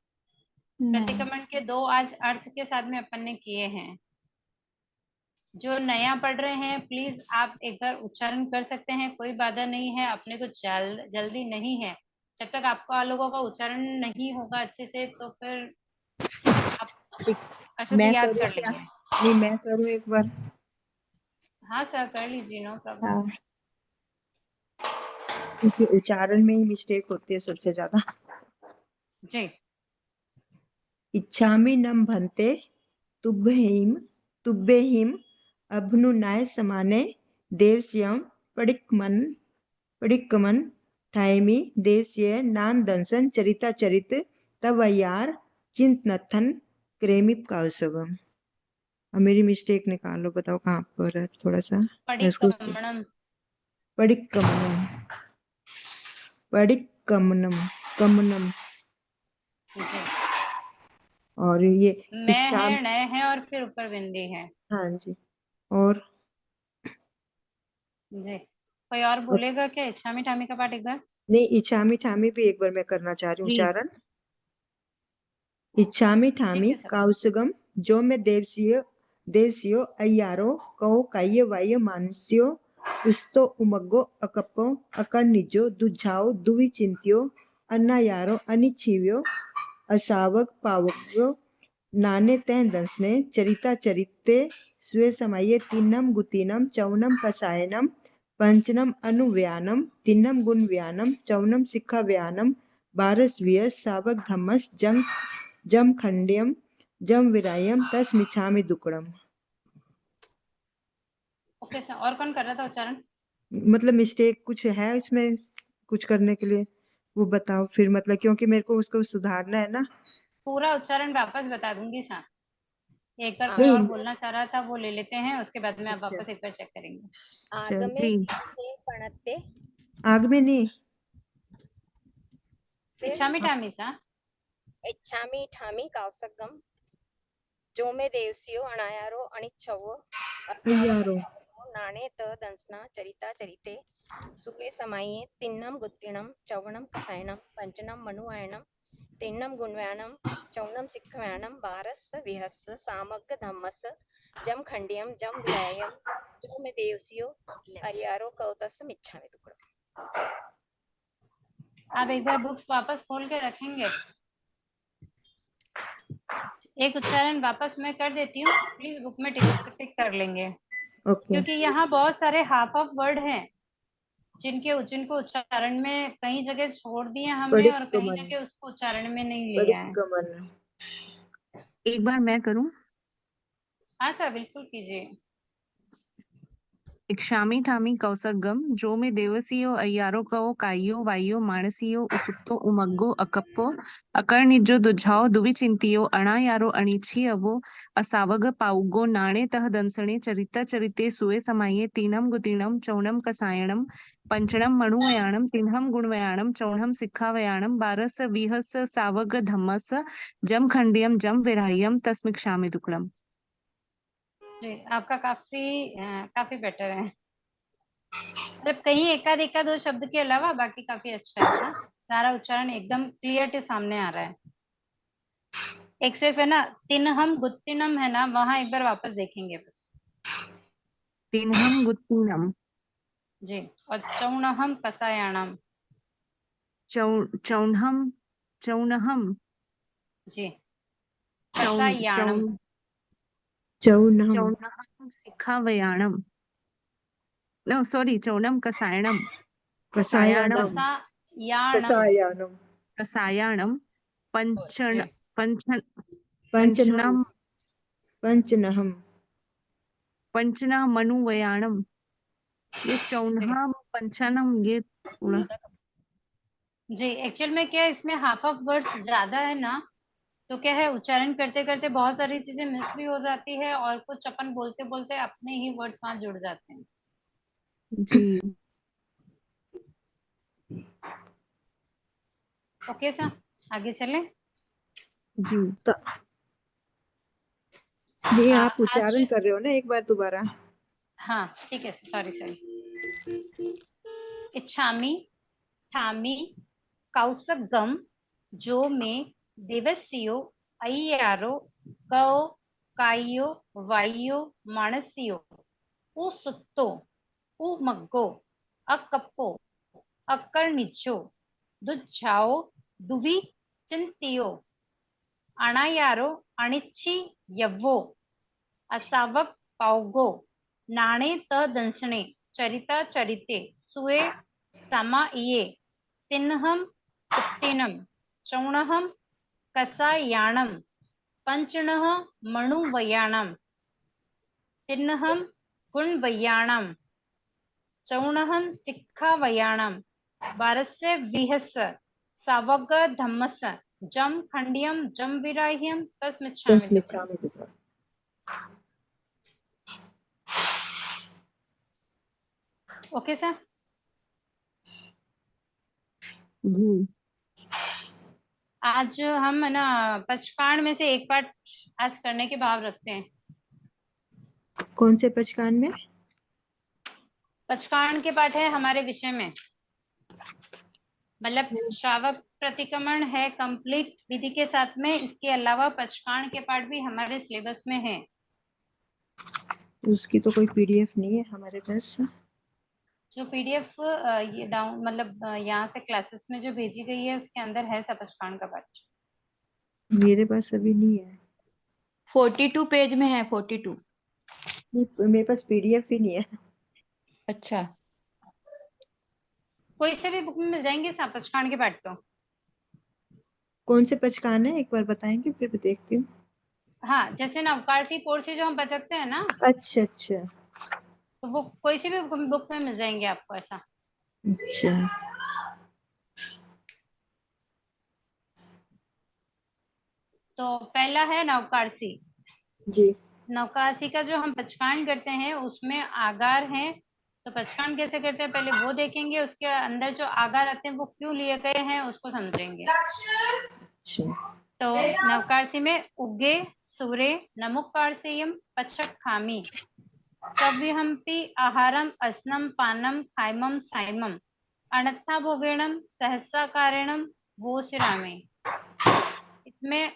नहीं। प्रतिक्रमण के 2 आज अर्थ के साथ में अपन ने किए हैं। जो नया पढ़ रहे हैं प्लीज आप एक बार उच्चारण कर सकते हैं, कोई बाधा नहीं है, अपने को जल्दी नहीं है। जब तक आपका लोगों का उच्चारण नहीं होगा अच्छे से तो फिर आप अशुद्ध मैं याद करूँ कर क्या? लेंगे। नहीं, मैं करूँ एक बार। हाँ सर कर लीजिए, नो प्रॉब्लम। हाँ, क्योंकि उच्चारण में ही मिस्टेक होती है सबसे ज्यादा। जी। इच्छामि नम भन्ते तुभ्यहिम अभ्नुनाय समाने देवस्यम पडिक्कमन ठायमि देवस्य नान दंसन चरिता चरित तवयार चिंतनथन क्रेमिप कौसगम। अब मेरी मिस्टेक निकालो, बताओ कहाँ पर है थोड़ा सा। मैं इसको पडिक्कमणम। पडिक्कमनम पडिक्कमनम कमनम, जी। और ये मैं इच्छा। है, नय है और फिर ऊपर बिंदी है। हाँ जी। और जी। कोई और बोलेगा क्या इच्छामी ठामी का पाठ एक बार? नहीं, इच्छामी ठामी भी एक बार मैं करना चाह रही हूँ जी। उच्चारण। इच्छामी ठीक ठामी है सर। काउसगम जो में देवसियो अय्यारो कहो काये वाये मानस्यो उस्तो उमग्गो अकप्पो अकर्निजो दुझाओ दुवि चिंत्यो अन्ना यारो अनिच्छिव्यो असावक पावग्यो नाने तै दंसने चरिता चरिते स्वे समये तीनम गुतीनम चौनम कसायनम पंचनम अनुव्यानम तीनम गुण व्यानम चौनम सिक्खा व्यानम बारसव्य सावक धम्मस जम खंड्यम जम विरायम तस मिच्छामि दुक्कडम। ओके सर, और कौन कर रहा था उच्चारण? मतलब मिस्टेक कुछ है इसमें कुछ करने के लिए, वो बताओ फिर, मतलब क्योंकि मेरे को उसको सुधारना है ना। पूरा उच्चारण वापस बता दूंगी सर। एक बार कोई और नहीं, बोलना चाह रहा था वो ले लेते हैं, उसके बाद में आप अच्छा, वापस एक बार चेक करेंगे। चल। जी। पणते आग में नहीं। इच्छामी ठामी सा। इच्छामि ठामि कावसगम जो में देवसियो अनायारो अनिच्छवो अय्यारो नाणे त दंसना चरिता चरिते सुखे समाये तिन्नम गुत्तिणम चवणम कसायणम पंचनम मनुआयणम तिन्नम गुणव्यानम चौनम सिक्खव्यानम बारस विहस सामग्ग धम्मस जम खंडियम जम विरायम जो में देवसियो अय्यारो कौतस मिच्छामि दुक्कडम। आप एक बार बुक्स वापस खोल के रखेंगे? एक उच्चारण वापस मैं कर देती हूँ, प्लीज बुक में टिक कर लेंगे, ओके। क्योंकि यहाँ बहुत सारे हाफ ऑफ वर्ड हैं जिनको उच्चारण में कई जगह छोड़ दिए हमने और कई पडिक्कमन जगह उसको उच्चारण में नहीं लिया है। पडिक्कमन। एक बार मैं करूं? हाँ सर बिल्कुल कीजिए। इक्षामी ठामी कौसगम जो में देवसियो अय्यारो कओ काइयो वाइयो मानसियो उसुप्तो उमग्गो अकप्पो अकर्णिजो दुझाओ दुविचिंतियो अणायारो अणिछि अवो असावग पाउगो नाणे तह दंसणे चरिता चरिते सुए समाये तीनम गुतीणम चौणम कसायणम पंचणम मणुवयाणम तिन्हम गुणवयाणम चौणम सिक्खावयाणम बारस विहस सावग धम्मस जम खंडियम जम विराह्यम तस्मिक्षामि दुक्कडम। जी आपका काफी बेटर है, मतलब कहीं एकाध एकाध दो शब्द के अलावा बाकी काफी अच्छा है। हाँ, सारा उच्चारण एकदम क्लियर सामने आ रहा है। एक सिर्फ है ना तिन्हम गुत्तिनम है ना, वहां एक बार वापस देखेंगे बस। तिन्हम गुत्तीनम जी, और चौणहम कसायाणम। चौणहम चौणहम जी, चौण कसायाणम। चौण चौनहम चौणहम सिक्खावयाणम, नो सॉरी, चौणम कसायणम कसायाणम कसायाणम। कसायाणम कसायाणम पंचन जी, पंचन पंचनहम पंचनम पंचनहम पंचना मनुवयाणम। ये जी, चौन्हा पंचनम ये थोड़ा जी एक्चुअल में क्या है, इसमें हाफ ऑफ वर्ड्स ज्यादा है ना, तो क्या है उच्चारण करते करते बहुत सारी चीजें मिस भी हो जाती है और कुछ अपन बोलते बोलते अपने ही वर्ड्स वहां जुड़ जाते हैं। जी। ओके सर, आगे चलें। जी तो नहीं, हाँ, आप उच्चारण कर रहे हो ना, एक बार दोबारा। हाँ ठीक है, सॉरी। इच्छामी ठामी कौसगम जो में देवसियो अय्यारो कौ काइयो वाइयो मानसियो उ सुत्तो उ मग्गो अकप्पो अकर्णिचो दुझाओ दुवी चिंतियो अणायारो अणिच्छी यव्वो असावक पाउगो नाणे त दंसणे चरिता चरिते सुए समाइये तिन्हम उत्तीनम चौणहम कसायाणम पंचणः मणुवयाणम तिन्हम गुणवयाणम चौणहम सिक्खावयाणम बारस्य विहस सावग धम्मस जम खंडियम जम विराह्यम तस्मिच्छामि दुक्कडम। तस्मिच्छामि दुक्कडम। Okay sir. जी आज हम है ना पचकांड में से एक पाठ आज करने के भाव रखते हैं। कौन से पचकान में? पचकांड के पाठ है हमारे विषय में, मतलब श्रावक प्रतिक्रमण है कंप्लीट विधि के साथ में, इसके अलावा पचकांड के पाठ भी हमारे सिलेबस में है। उसकी तो कोई पीडीएफ नहीं है हमारे पास। जो पीडीएफ ये डाउन मतलब यहाँ से क्लासेस में जो भेजी गई है उसके अंदर है सब पचकांड का पाठ। मेरे पास अभी नहीं है। 42 पेज में है, 42। नहीं, मेरे पास पीडीएफ ही नहीं है। अच्छा, कोई से भी बुक में मिल जाएंगे सब पचकांड के पाठ तो। कौन से पचकान है एक बार बताएंगे, फिर मैं देखती हूँ। हाँ, जैसे ना अवकारसी पोरसी जो हम पचकते हैं ना, अच्छा अच्छा तो वो कोई सी भी बुक में मिल जाएंगे आपको ऐसा। अच्छा। तो पहला है नवकारसी। जी नवकारसी का जो हम पचकांड करते हैं उसमें आगार है, तो पचकांड कैसे करते हैं पहले वो देखेंगे, उसके अंदर जो आगार आते हैं वो क्यों लिए गए हैं उसको समझेंगे। अच्छा। तो नवकारसी में उगे सूरे नमुकारसेयम पचक खामी सव्यहम्पि आहारम अस्नम पानम खाइमम साइमम अनत्था भोगेणम सहसा कारणम वो सिरामे। इसमें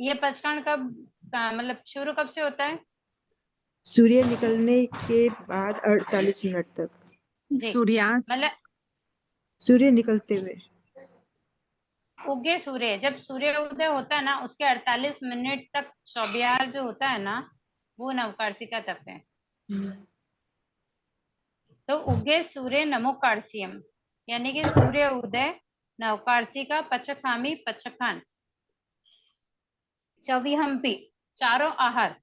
ये पचकांड कब मतलब शुरू कब से होता है? सूर्य निकलने के बाद 48 मिनट तक। जी, सूर्यास्त मतलब सूर्य निकलते हुए। उगे सूर्य, जब सूर्य उदय होता है ना उसके 48 मिनट तक चौबियार जो होता है ना वो नवकारसी का तप है। तो उगे सूर्य नमोकारसियम यानी कि सूर्य उदय नवकारसी का पचखामी पचखान चौविहम्पी चारों आहार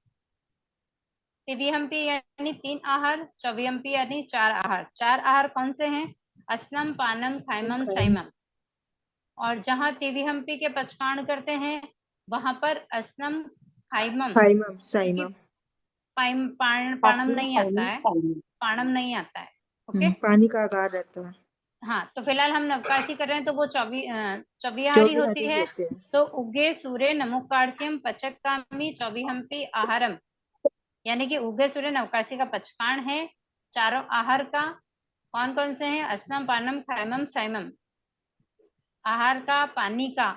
तिविहम्पि यानी 3 आहार, चौविहम्पि यानी 4 आहार। 4 आहार कौन से हैं? अस्नम, पानम, खाइमम, शैमम। और जहाँ तिविहम्पि के पचकाण करते हैं वहां पर अस्नम, खाइमम, हाइमम क्योंकि साइमम पाणम नहीं आता है, पाणम नहीं आता है। ओके, पानी का आगार रहता है। हाँ, तो फिलहाल हम नवकार्सी कर रहे हैं तो वो चौविहारी जो भी होती हरी है। होते हैं। तो उगे सूर्य नमुकार्स्यम पचकामी चौविहम्पि आहारम, यानी कि उगे सूर्य नवकार्सी का पचकाण है। चारों आहार का कौन कौन से हैं? अस्नम, पानम, खाइमम, शैमम। आहार का, पानी का,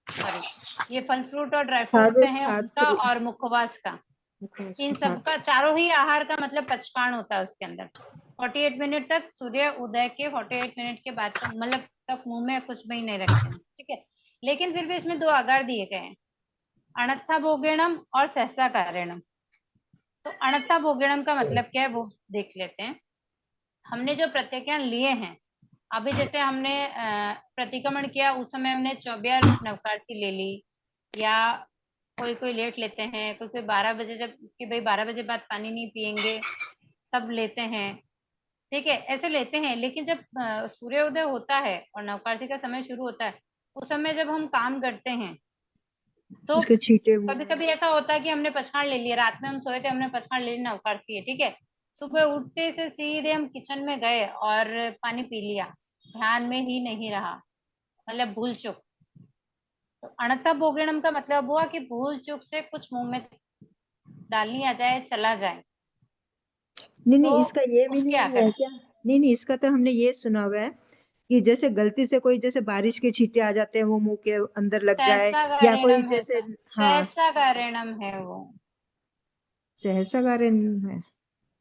सॉरी, ये फल फ्रूट और ड्राई फ्रूट खाद्य से हैं उनका, खाद्य और मुखवास का। इन खाद्य सबका, चारों ही आहार का मतलब पचकाण होता है उसके अंदर। 48 मिनट तक, सूर्य उदय के 48 मिनट के बाद तक, मतलब तक मुंह में कुछ भी नहीं रखते हैं, ठीक है। लेकिन फिर भी इसमें 2 आगार दिए गए हैं, अणत्था भोगेणम और सहसा कारणम। तो अणत्था भोगेणम का मतलब क्या है वो देख लेते हैं। हमने जो प्रत्यज्ञान लिए हैं, अभी जैसे हमने प्रतिक्रमण किया उस समय हमने 24 नवकार्सी ले ली, या कोई कोई लेट लेते हैं, कोई कोई 12 बजे, जब कि भाई 12 बजे बाद पानी नहीं पियेंगे तब लेते हैं, ठीक है, ऐसे लेते हैं। लेकिन जब सूर्योदय होता है और नवकार्सी का समय शुरू होता है, उस समय जब हम काम करते हैं तो उसके छींटे मुंह कभी में। कभी ऐसा होता है कि हमने पचकाण ले लिया, रात में हम सोए थे, हमने पचकाण ले लिया, नवकार्सी है, ठीक है। सुबह उठते से सीधे हम किचन में गए और पानी पी लिया, ध्यान में ही नहीं रहा, मतलब भूल चुक। तो अणता भोगिणम का मतलब हुआ कि भूल चुक से कुछ मुंह में डाल लिया जाए, चला जाए, नहीं तो नहीं, इसका ये भी उसके नहीं आकर है क्या? नहीं नहीं, इसका तो हमने ये सुना हुआ है कि जैसे गलती से कोई, जैसे बारिश के छींटे आ जाते हैं वो मुंह के अंदर लग जाए, सहसा या कोई कारणम है जैसे। सर, हाँ, सहसा कारणम है वो। सहसा कारण है। जी,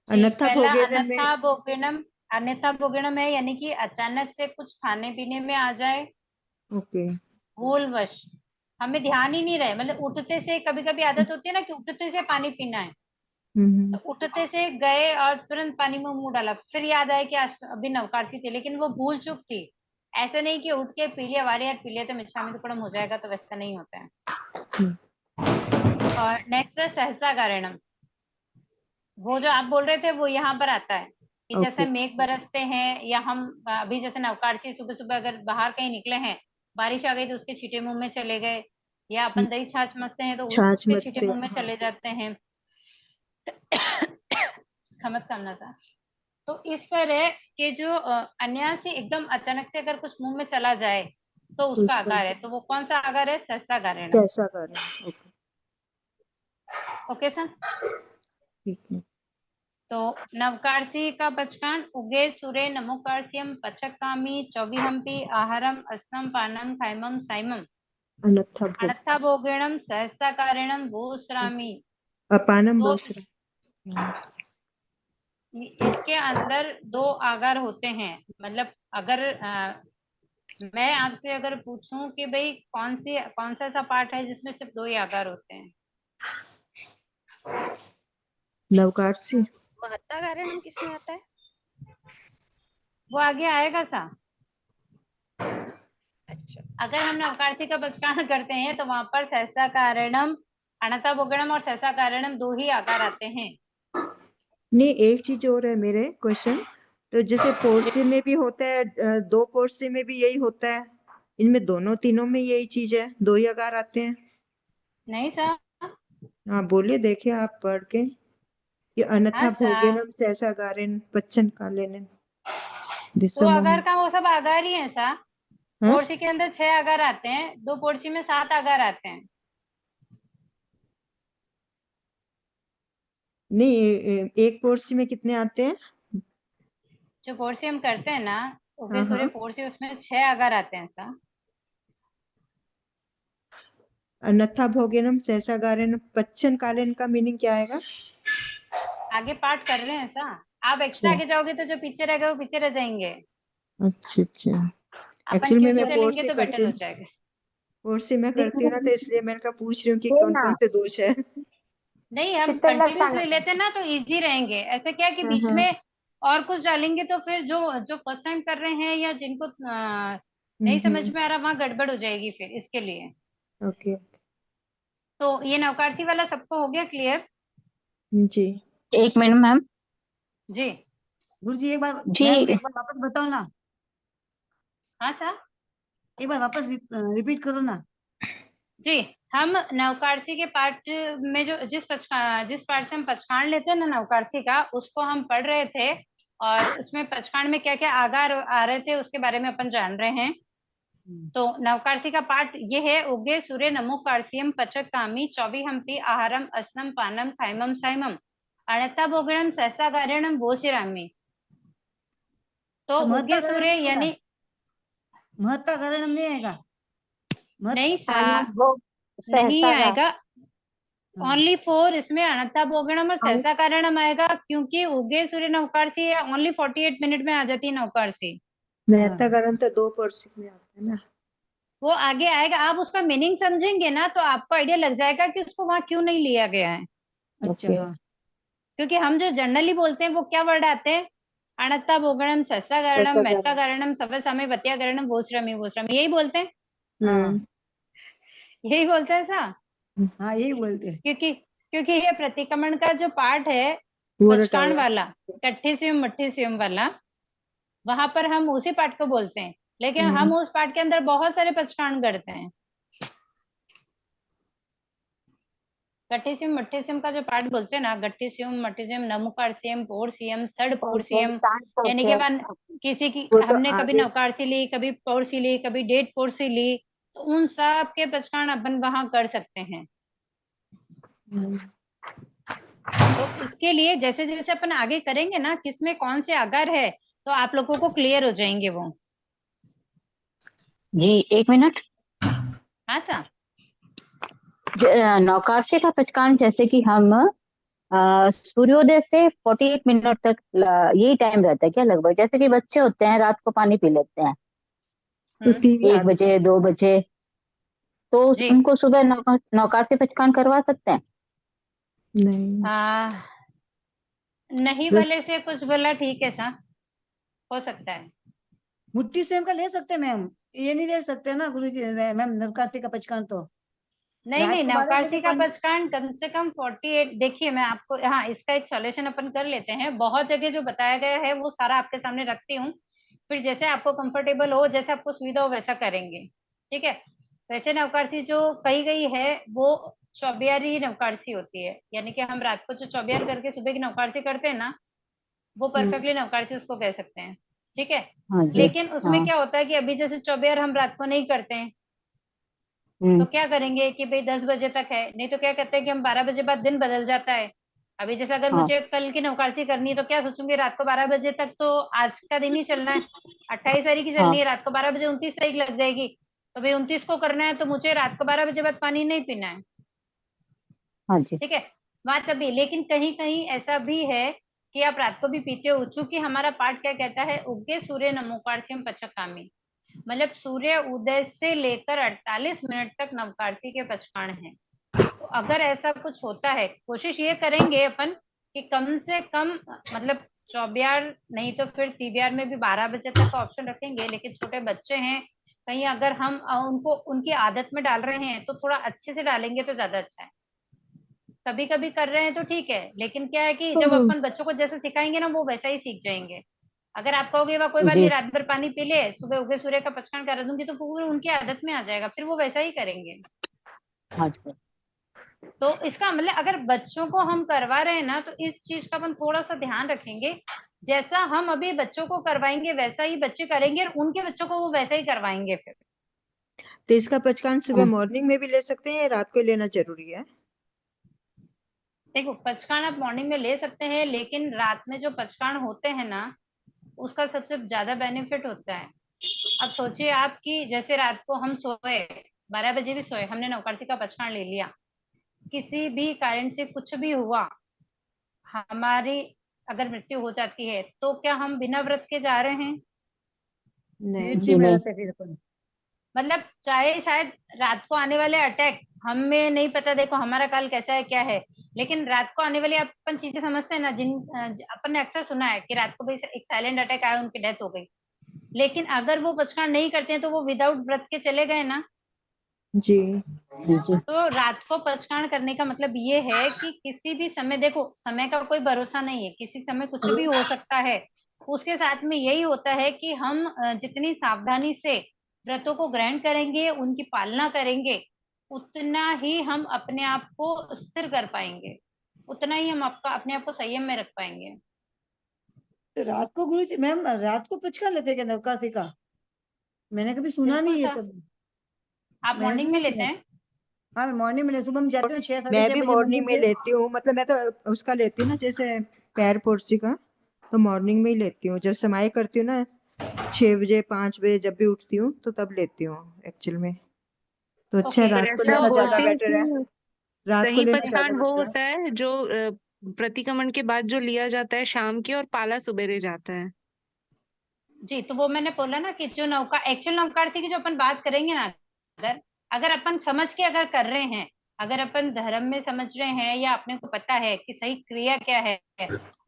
अन्यथा पहला भोगेरन में। अन्यथा भोगिणम, अन्यथा भोगिणम है यानी कि अचानक से कुछ खाने पीने में आ जाए, ओके। भूलवश, हमें ध्यान ही नहीं रहे, मतलब उठते से, कभी कभी आदत होती है ना कि उठते से पानी पीना है, तो हम्म। उठते से गए और तुरंत पानी में मुंह डाला, फिर याद आया कि आज अभी नवकार्सी थे, लेकिन वो भूल चुक थी। ऐसे नहीं कि उठ के पी लिया, वारे यार पी लिया तो मिच्छामी दुक्कडम हो जाएगा, तो वैसा नहीं होता है। हम्म। और नेक्स्ट है सहसा कारणम। वो जो आप बोल रहे थे वो यहाँ पर आता है कि जैसे ओके। मेघ बरसते हैं, या हम अभी जैसे नवकार्सी सुबह सुबह अगर बाहर कहीं निकले हैं, बारिश आ गई तो उसके छींटे मुंह में चले गए, या अपन दही छाछ मसते हैं तो छाछ उसके छींटे मत्ते, मुंह में हाँ। चले जाते हैं। खमत कामना था। तो इस तरह के जो अन्यासी एकदम अचानक से अगर कुछ मुंह में चला जाए तो तो उसका इसका आकार है, तो वो कौन सा आकार है? सहसा कारणम। कैसा कारण? Okay, okay sir. ठीक है। तो नवकार्सी का पचकान, उगे सूर्य नमोकार्स्यम पचकामी चौविहम्पि आहारम अस्नम, पानम, खाइमम, साइमम। अन्यथा भोग, अणत्था भोगेणम सहसा कारणम भूस्रामी। अपानम तो बहुश्रा। इसके अंदर 2 आगार होते हैं, मतलब अगर मैं आपसे अगर पूछूं कि भाई कौन सा ऐसा पार्ट है जिसमें सिर्फ 2 ही आगार होते हैं? नवकार्सी। महत्ता कारणम किसमें आता है? वो आगे आएगा सा। अच्छा, अगर हम नवकार्सी का पचकान करते हैं तो वहां पर सहसा कारणम, अणता भोगणम और सहसा कारणम 2 ही आकार आते हैं। नहीं, एक चीज और है मेरे क्वेश्चन। तो जैसे पोर्सी में भी होता है, 2 पोर्सी में भी यही होता है, इनमें दोनों तीनों में यही चीज है, 2 ही आकार आते हैं? नहीं सर। हाँ बोलिए, देखिए आप पढ़ के, कि हाँ अन्यथा सर, भोगेनम सहसा गारेन पच्चन कालेन 2 दिसमम। आकार का वो सब आकार ही है सा। हाँ, पोर्सी के अंदर 6 आकार आते हैं, 2 पोर्सी में 7 आकार आते हैं। नहीं, एक पोर्सी में कितने आते हैं? जो पोर्सी हम करते हैं ना, उगे हाँ सूर्य हाँ। पोर्सी, उसमें 6 आकार आते हैं सर। अन्यथा भोगेनम सहसा गारेन पच्चन कालेन का मीनिंग क्या आएगा? आगे पाठ कर रहे हैं सर, आप एक्स्ट्रा अच्छा आगे जाओगे तो जो पीछे रहेगा वो पीछे रह जाएंगे, अच्छा अच्छा। अपन एक्चुअली क्यों मैं से चलेंगे पोर्सी तो करती बेटर हो हूँ, जाएगा। पोर्सी मैं करती हूँ ना, तो इसलिए मैंने कहा पूछ रही हूँ कि कौन कौन से दोष है। नहीं, हम कंटिन्यूसली लेते हैं ना तो इजी रहेंगे। ऐसे क्या है कि हाँ बीच हाँ। में और कुछ डालेंगे तो फिर जो जो फर्स्ट टाइम कर रहे हैं या जिनको नहीं समझ हम्म। में आ रहा, वहां गड़बड़ हो जाएगी फिर, इसके लिए। ओके। तो ये नवकारसी वाला सबको हो गया क्लियर? जी। एक मिनट मैम। जी गुरु जी एक बार जी मैम एक बार वापस बताओ ना, हाँ सर एक बार वापस रिपीट करो ना। जी। हम नवकारसी के पार्ट में जो जिस पार्ट से हम पचकान लेते हैं ना नवकारसी का, उसको हम पढ़ रहे थे, और उसमें पचकान में क्या क्या आगार आ रहे थे उसके बारे में अपन जान रहे हैं। तो नवकारसी का पार्ट ये है: उगे सूर्य नमो कार्सियम पचक कामी चौवी हम्पी आहारम अस्नम पानम खाइमम साइमम अणता बोगणम सहसा गारणम बोसिरामी। तो तो उगे सूर्य यानी महत्ता कारण नहीं आएगा? नहीं सा वो नहीं सहसा का आएगा, हाँ। ओनली फोर इसमें अनंता बोगणम और सहसा कारणम आएगा, क्योंकि उगे सूर्य नवकारसी ओनली 48 मिनट में आ जाती है नवकारसी। मेहता गरम तो 2% में आता है ना। वो आगे आएगा, आप उसका मीनिंग समझेंगे ना तो आपको आइडिया लग जाएगा कि उसको वहां क्यों नहीं लिया गया है। अच्छा ओके। हाँ। क्योंकि हम जो जनरली बोलते हैं वो क्या वर्ड आते हैं: अणत्ता बोगणम सहसा कारणम सहसा मेहता कारणम। कारणम सवसामे वत्या कारणम भोश्रमी भोश्रमी, यही बोलते हैं, हाँ यही बोलते हैं सा। हाँ यही बोलते हैं। क्योंकि ये प्रतिक्रमण का जो पार्ट है वो रटा पचकान हुआ है। वाला, कट्ठी स्यम मट्ठी स्यम वाला, वहां पर हम उसी पार्ट को बोलते हैं, लेकिन हम उस पार्ट के अंदर बहुत सारे पचकान करते हैं। गट्ठीसियम मट्ठीसियम का जो पार्ट बोलते हैं ना, गट्ठीसियम मट्ठीसियम नमुकारसियम पोरसियम सड़पोरसियम, यानी कि वन किसी की वो तो हमने कभी आगे। नवकारसी ली, कभी पोरसी ली, कभी डेट पोरसी ली, तो उन सब के पचकान अपन वहां कर सकते हैं। तो इसके लिए जैसे जैसे अपन आगे करेंगे ना किसमें कौन से आकार है, तो आप लोगों को क्लियर हो जाएंगे वो। जी एक मिनट। हाँ सर नौकारसी का पचकान जैसे कि हम सूर्योदय से 48 मिनट तक यही टाइम रहता है क्या लगभग? जैसे कि बच्चे होते हैं रात को पानी पी लेते हैं तो टीवी 1 बजे 2 बजे, तो जी। उनको सुबह नौकारसी पचकान करवा सकते हैं? नहीं। नहीं बस वाले से कुछ बोला ठीक है सर, हो सकता है। मुट्ठी सेम का ले सकते हैं मैम, ये नहीं ले सकते ना गुरु जी मैम नवकारती का पचकान तो नहीं रात नहीं, को 12 बजे नवकारसी का पानी। पचकान कम से कम 48, देखिए मैं आपको, हाँ इसका एक सॉल्यूशन अपन कर लेते हैं, बहुत जगह जो बताया गया है वो सारा आपके सामने रखती हूँ, फिर जैसे आपको कंफर्टेबल हो, जैसे आपको सुविधा हो वैसा करेंगे, ठीक है। वैसे नवकारसी जो कही गई है वो चौबियारी नवकारसी होती है, यानी कि हम रात को जो चौबियार करके सुबह की नवकारसी करते हैं ना, वो परफेक्टली नवकारसी उसको कह सकते हैं, ठीक है। हाँ जी। लेकिन उसमें हाँ। क्या होता है कि अभी जैसे चौबियार हम रात को नहीं करते हैं, तो क्या करेंगे कि भाई 10 बजे तक है, नहीं तो क्या कहते हैं कि हम 12 बजे बाद दिन बदल जाता है। अभी जैसे अगर हाँ। मुझे कल की नवकारसी करनी है तो क्या सोचूंगी, रात को 12 बजे तक तो आज का दिन ही चलना है, 28 तारीख की चलनी हाँ। है, रात को 12 बजे 29 तारीख लग जाएगी, तो भाई 29 को करना है तो मुझे रात को 12 बजे बाद पानी नहीं पीना है, हाँ जी। ठीक है। बात अभी, लेकिन कहीं कहीं ऐसा भी है कि आप रात को भी पीते हो, चूंकि हमारा पाठ क्या कहता है: उगे सूर्य नमोकार्सियम पचकामी, मतलब सूर्य उदय से लेकर 48 मिनट तक नवकारसी के पचकान है। तो अगर ऐसा कुछ होता है, कोशिश ये करेंगे अपन कि कम से कम, मतलब चौबियार नहीं तो फिर तिबियार में भी 12 बजे तक का ऑप्शन रखेंगे, लेकिन छोटे बच्चे हैं, कहीं अगर हम उनको उनकी आदत में डाल रहे हैं तो थोड़ा अच्छे से डालेंगे तो ज्यादा अच्छा है। कभी कभी कर रहे हैं तो ठीक है, लेकिन क्या है कि जब अपन बच्चों को जैसे सिखाएंगे ना वो वैसा ही सीख जाएंगे। अगर आप कहोगे वाह कोई बात जी। नहीं रात भर पानी पी ले, सुबह उगे सूर्य का पचकान कर दूंगी, तो पूरे उनकी आदत में आ जाएगा, फिर वो वैसा ही करेंगे। हाँ जी। तो इसका मतलब अगर बच्चों को हम करवा रहे हैं ना, तो इस चीज का अपन थोड़ा सा ध्यान रखेंगे, जैसा हम अभी बच्चों को करवाएंगे वैसा ही बच्चे करेंगे, और उनके बच्चों को वो वैसा ही करवाएंगे फिर। तो इसका पचकान सुबह मॉर्निंग में भी ले सकते हैं या रात को लेना जरूरी है? देखो पचकान आप मॉर्निंग में ले सकते हैं, लेकिन रात में जो पचकान होते हैं ना उसका सबसे ज्यादा बेनिफिट होता है। अब सोचिए आप कि जैसे रात को हम सोए, 12 बजे भी सोए, हमने नवकारसी का पचकान ले लिया, किसी भी कारण से कुछ भी हुआ, हमारी अगर मृत्यु हो जाती है, तो क्या हम बिना व्रत के जा रहे हैं? नहीं। जी में रहते फिर अपन। मतलब चाहे शायद रात को आने वाले अटैक हमें नहीं पता, देखो हमारा काल कैसा है क्या है, लेकिन रात को आने वाली अपन चीजें समझते हैं ना, जिन अपन ने अक्सर सुना है कि रात को भी एक साइलेंट अटैक आया, उनकी डेथ हो गई, लेकिन अगर वो पचकान नहीं करते हैं तो वो विदाउट व्रत के चले गए ना, जी जी तो रात को पचकाण करने का मतलब ये है कि किसी भी समय, देखो समय का कोई भरोसा नहीं है, किसी समय कुछ भी हो सकता है। उसके साथ में यही होता है कि हम जितनी सावधानी से व्रतों को ग्रहण करेंगे, उनकी पालना करेंगे, उतना ही हम अपने आप को स्थिर कर पाएंगे, उतना ही हम आपका अपने आप को संयम में रख पाएंगे। तो रात को गुरु जी मैम रात को पचका लेते हैं क्या नवकासी का? मैंने कभी सुना बिल्कुल नहीं ये सर। सब। आप मैंने मॉर्निंग तो में नहीं लेते सुना। हैं? हाँ मैं मॉर्निंग में सुबह में जाती हूँ 6 साढ़े मैं 6 भी बजे मंदिर मॉर्निंग में से। लेती हूँ, मतलब मैं तो उसका लेती हूँ ना, जैसे पैर पोर्सी का, तो मॉर्निंग में ही लेती हूँ। जब समाई करती हूँ ना 6 बजे 5 बजे जब भी उठती हूँ तो तब लेती हूँ एक्चुअल में। तो अच्छा है, ओके, पर रात को ऐसा लेना तो ज्यादा बोलते हैं बेटर है। कि रात को सही लेना ज्यादा पचकान वो बेटर है। होता है जो प्रतिक्रमण के बाद जो लिया जाता है शाम के, और पाला सुबेरे जाता है। जी, तो वो मैंने बोला ना कि जो नौका एक्चुअल नवकारसी की जो अपन बात करेंगे ना, अगर अगर अपन समझ के अगर कर रहे हैं, अगर अपन धर्म में समझ रहे हैं या अपने को पता है कि सही क्रिया क्या है,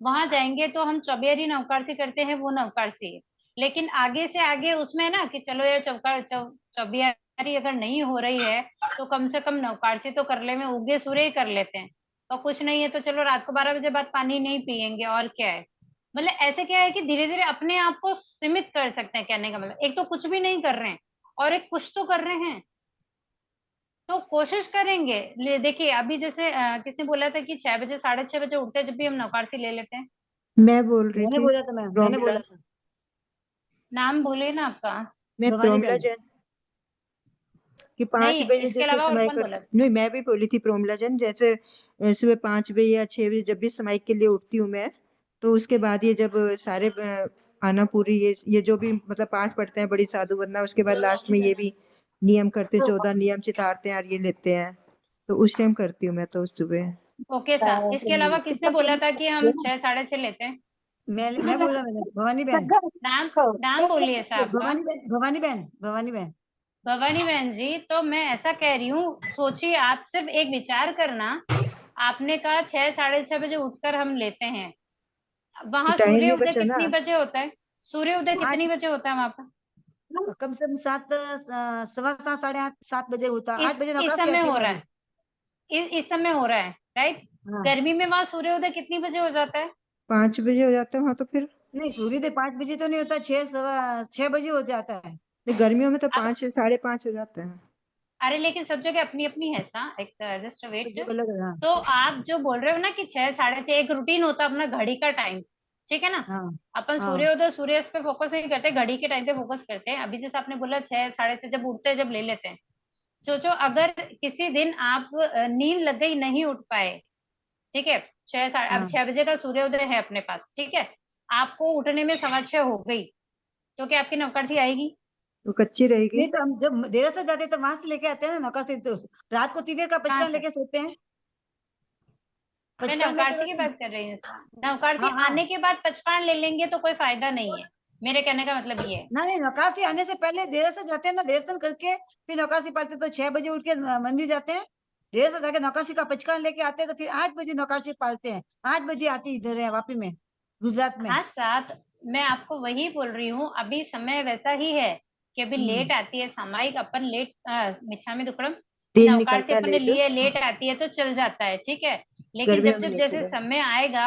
वहां जाएंगे तो हम चौबेरी नवकारसी करते हैं, वो नवकारसी है। लेकिन आगे से आगे उसमें ना कि चलो यार चौबियारी अगर नहीं हो रही है तो कम से कम नवकारसी तो कर ले, में उगे सूर्य ही कर लेते हैं। और कुछ नहीं है तो चलो रात को 12 बजे बाद पानी नहीं पियेंगे, और क्या है। मतलब ऐसे क्या है कि धीरे धीरे अपने आप को सीमित कर सकते हैं, कहने का मतलब एक तो कुछ भी नहीं कर रहे हैं और एक कुछ तो कर रहे हैं, तो कोशिश करेंगे। देखिए अभी जैसे किसने बोला था कि 6 बजे 6:30 बजे उठते हैं जब भी हम नौकारसी ले लेते हैं। मैं बोल रही मैंने थी बोला था मैम, मैंने प्रोमिला। बोला था। नाम बोलिए ना आपका। मैं भवानी प्रोमिला बहन। जैन कि पाँच नहीं, बजे इसके जैसे अलावा और समाई कौन कर। बोला? नहीं, मैं भी बोली थी प्रोमिला जैन, जैसे सुबह 5 बजे या 6 बजे जब भी समाई के लिए उठती हूँ मैं, तो उसके बाद ये जब सारे आनापुरी ये जो भी मतलब पाठ पढ़ते हैं बड़ी साधु वंदना, उसके बाद लास्ट में ये भी नियम करते हैं, 14 नियम चितारते हैं और ये लेते हैं, तो उस टाइम करती हूँ मैं तो सुबह। ओके साहब, इसके अलावा किसने बोला था कि हम 6 साढ़े 6 लेते हैं? मैं बोला मैंने भवानी बहन। नाम नाम बोलिए साहब का। भवानी बहन, भवानी बहन, भवानी बहन। भवानी बहन जी, तो मैं ऐसा कह रही हूँ, सोचिए आप सिर्फ एक विचार करना। आपने कहा 6 साढ़े 6 बजे उठकर हम लेते हैं, वहां टाइम सूर्य नहीं उदय बचा ना। कितनी बजे होता है? सूर्य उदय आठ, कितनी बजे होता है वहां पर? कम से कम 7 सवा 7 साढ़े 8 7 बजे होता है। 8 बजे इस नौकासी समय आती है हो रहा हमारी। है, इस समय हो रहा है, राइट। हाँ। गर्मी में वहां सूर्योदय कितनी बजे हो जाता है? 5 बजे हो जाता है वहां तो फिर। नहीं सूर्योदय 5 बजे तो नहीं होता, 6 सवा 6 बजे हो जाता है। नहीं, गर्मियों में तो अब 5 साढ़े 5 हो जाता है। अरे लेकिन सब जगह अपनी अपनी है सा, एक जस्ट सब वेट। जगह अलग है। हाँ। तो आप जो बोल रहे हो ना कि 6 साढ़े 6 एक रूटीन होता है अपना घड़ी का टाइम, ठीक है ना। हाँ। अपन हाँ। सूर्योदय सूर्यास्त पे फोकस नहीं करते, घड़ी के टाइम पे फोकस करते हैं। अभी जैसे आपने बोला 6 साढ़े 6 जब उठते हैं जब ले लेते हैं। सोचो अगर किसी दिन आप नींद लग गई, नहीं उठ पाए, ठीक है, अब हाँ। 6 बजे का सूर्योदय है अपने पास, ठीक है, आपको उठने में 6:15 हो गई, तो क्या आपकी नवकारसी आएगी? वो कच्ची रहेगी। नहीं तो हम जब देर से जाते हैं तो वहां से लेके आते हैं ना नौकासी, तो रात को तिवेर का कहाँ पचकान से? लेके सोते हैं। मैं पचकान लेते नवकारसी की रहते हैं। बात कर रही हूँ सर। नवकारसी हाँ हाँ। आने के बाद पचकान ले लेंगे तो कोई फायदा नहीं है, मेरे कहने का मतलब ये है। ना नहीं नौकासी आने से पहले देर से जाते हैं ना, दर्शन करके फिर नौकासी पालते, तो 6 बजे उठ के मंदिर जाते हैं। देर से जाके नौकासी का पचकान लेके आते हैं, तो फिर 8 बजे नौकासी पालते हैं। 8 बजे आती इधर है वापी में, गुजरात में। हाँ साथ, मैं आपको वही बोल रही हूँ, अभी समय वैसा ही है कि अभी हम्म। लेट आती है सामायिक, अपन लेट मिच्छामी दुक्कड़म दिन नवकारसी निकलता है अपने लेट। लिए लेट आती है तो चल जाता है, ठीक है। लेकिन गर्मियों जब में जब नहीं जैसे चलेगा। समय आएगा,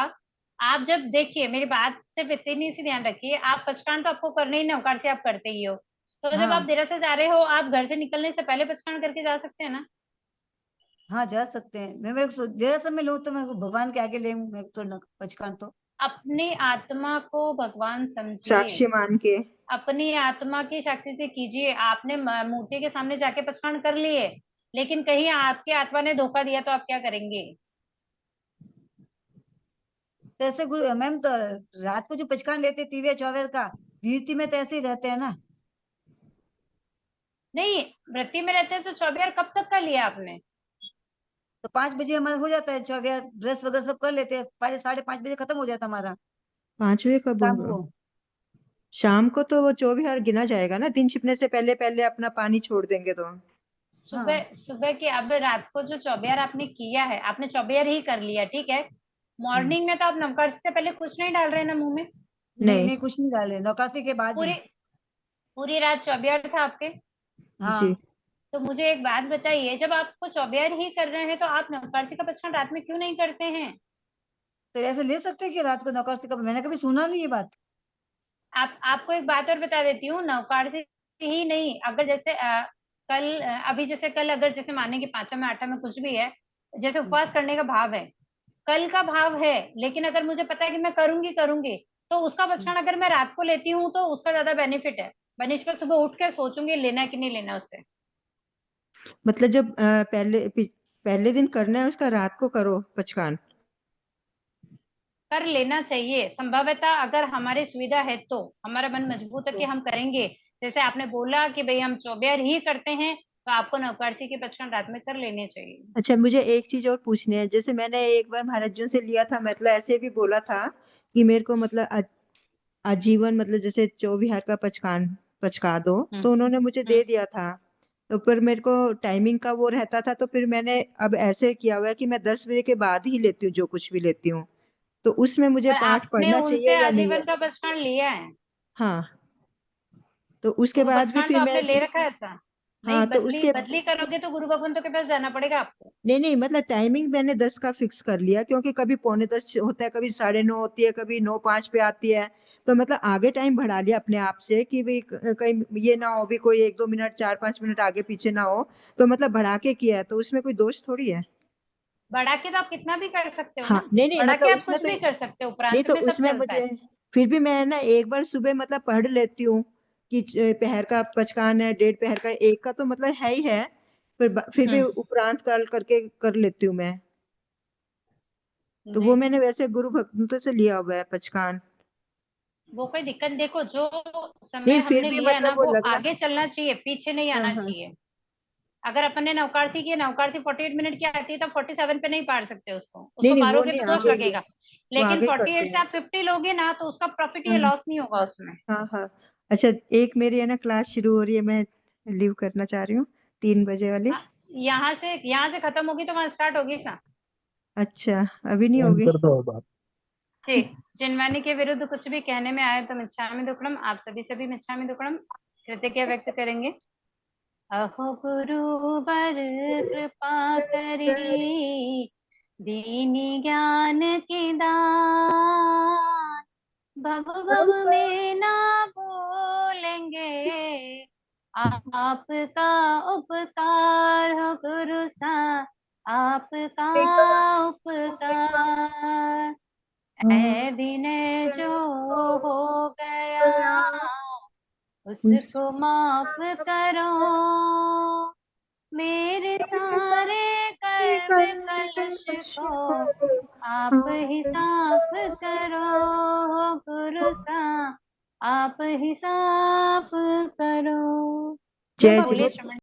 आप जब देखिए मेरी बात सिर्फ इतनी सी ध्यान रखिए, आप पचकान तो आपको करना ही, नवकारसी आप करते ही हो, तो जब आप हाँ। देर से जा रहे हो, आप घर से निकलने से पहले पचकान करके जा सकते हैं ना। हाँ जा सकते हैं। मैं देर से मैं लूँ तो मैं भगवान के आगे ले मैं तो पचकान तो। अपनी आत्मा को भगवान समझिए, साक्षी मान के। अपनी आत्मा की साक्षी से कीजिए। आपने मूर्ति के सामने जाके पचकान कर लिए, लेकिन कहीं आपके आत्मा ने धोखा दिया तो आप क्या करेंगे? तो ऐसे गुरु मैम तो रात को जो पचकान लेते तिवे चौवेर का, वीरती में तो ऐसे ही रहते हैं ना। नहीं, वृत्ति में रहते हैं तो 24 कब तक का लिया आपने? तो 5 बजे हमारा हो जाता है चौवेर, ब्रश वगैरह सब कर लेते हैं, 5:30 बजे खत्म हो जाता है हमारा 5 बजे कब शाम होगा? को। शाम को तो वो 24 गिना जाएगा ना, दिन छिपने से पहले पहले अपना पानी छोड़ देंगे तो। हाँ। सुबह सुबह के, अब रात को जो 24 आपने किया है, आपने 24 ही कर लिया, ठीक है। हम्म। मॉर्निंग में तो आप नमक से पहले कुछ नहीं डाल रहे हैं ना मुंह में? नहीं नहीं। नहीं कुछ नहीं डाले, नौकासी के बाद पूरी ही। पूरी रात 24 था आपके? जी। हाँ। तो मुझे एक बात बताइए, जब आपको चौबेर ही कर रहे हैं तो आप नवकार्सी का पचखंड रात में क्यों नहीं करते हैं? तो ऐसे ले सकते हैं कि रात को नौकरसी का, मैंने कभी सुना नहीं ये बात। आपको एक बात और बता देती हूँ, नवकार्सी ही नहीं, अगर जैसे अभी जैसे कल अगर जैसे माने कि 5 में 8 में कुछ भी है, जैसे उपवास करने का भाव है, कल का भाव है, लेकिन अगर मुझे पता है कि मैं करूंगी तो उसका पचखंड अगर मैं रात को लेती हूँ तो उसका ज्यादा बेनिफिट है। बनिश्वर सुबह उठ के सोचूंगी लेना है कि नहीं लेना उससे। मतलब जब पहले दिन करना है उसका रात को करो पचकान। कर लेना चाहिए संभवतः, अगर हमारी सुविधा है तो, हमारा मन मजबूत है कि हम करेंगे। जैसे आपने बोला कि भाई हम चौबेर ही करते हैं, तो आपको नवकार्सी के पचखंड रात में कर लेने चाहिए। अच्छा, मुझे एक चीज और पूछनी है। जैसे मैंने एक बार महाराज जी से लिया था, मतलब ऐसे भी बोला था कि मेरे को मतलब आजीवन मतलब जैसे चौविहार का पचका दो, तो उन्होंने मुझे दे दिया था। तो पर मेरे को टाइमिंग का वो रहता था, तो फिर मैंने अब ऐसे किया हुआ है कि मैं 10 बजे के बाद ही लेती हूँ जो कुछ भी लेती हूँ। तो उसमें मुझे पर पाठ आपने पढ़ना उनसे चाहिए या नहीं आजीवन है? का पचखंड लिया है, हाँ, तो तो उसके वो बाद भी पचखंड तो फिर आपने मैं, ले रखा है ऐसा? नहीं, हाँ तो बदली उसके, बदली करोगे तो गुरु भगवंतों के पास जाना पड़ेगा आपको। नहीं नहीं, मतलब टाइमिंग मैंने 10 का फिक्स कर लिया, क्योंकि कभी 9:45 होता है, कभी 9:30 होती है, कभी 9:05 पे आती है। तो मतलब आगे टाइम बढ़ा लिया अपने आप से कि भाई कहीं ये ना हो भी कोई 1-2 मिनट 4-5 मिनट आगे पीछे ना हो। तो मतलब बढ़ा के किया है, तो उसमें कोई दोष थोड़ी है। बढ़ा के तो आप कितना भी कर सकते हो हाँ, ना, नहीं नहीं, बढ़ा के मतलब आप उसमें कुछ तो, भी कर सकते हो, नहीं उपरांत तो में सब उसमें चलता है। मुझे, फिर भी मैं ना एक बार सुबह मतलब पढ़ लेती हूँ कि पहर का पचकान है, 1:30 पहर का, एक का तो मतलब है ही है। फिर भी उपरांत काल करके कर लेती हूँ मैं। तो वो नहीं, मैंने वैसे गुरु भक्तों से लिया हुआ है पचकान। वो कोई दिक्कत, देखो जो समय नहीं, फिर हमने भी लिया है ना मतलब वो वो लग रहा। आगे चलना चाहिए, पीछे नहीं हाँ आना हाँ चाहिए। अगर अपन ने नवकार्सी की, नवकार्सी 48 मिनट की आती है तो 47 पे नहीं पार सकते उसको, नहीं उसको नहीं, वो पारोगे नहीं तो दोष आगे ही, लगेगा। वो लेकिन आगे ही करते 48 से हैं। आप 50 लोगे ना तो उसका प्रॉफिट या हाँ लॉस नहीं होगा उसमें। हाँ हाँ। अच्छा, एक मेरी है ना क्लास शुरू हो रही है, मैं लीव करना चाह रही हूँ, 3 बजे वाली। हाँ, यहाँ से खत्म होगी तो वहां स्टार्ट होगी सा। अच्छा, अभी नहीं एंड होगी? कर दो बात। जी, जिनवानी के विरुद्ध कुछ भी कहने में आए तो मिच्छामि दुक्कडम, आप सभी मिच्छामि दुक्कडम कृतज्ञता व्यक्त करेंगे। अहो गुरुवर कृपा करी, दीनी ज्ञान की दान, भव भव में ना भूलेंगे, आपका उपकार हो गुरु सा, आपका उपकार। ऐ विनय जो हो गया उसको माफ करो, मेरे सारे कर्म कलश को आप ही साफ करो, गुरु सा आप ही साफ करो। जय बोलिए जय। श्रवण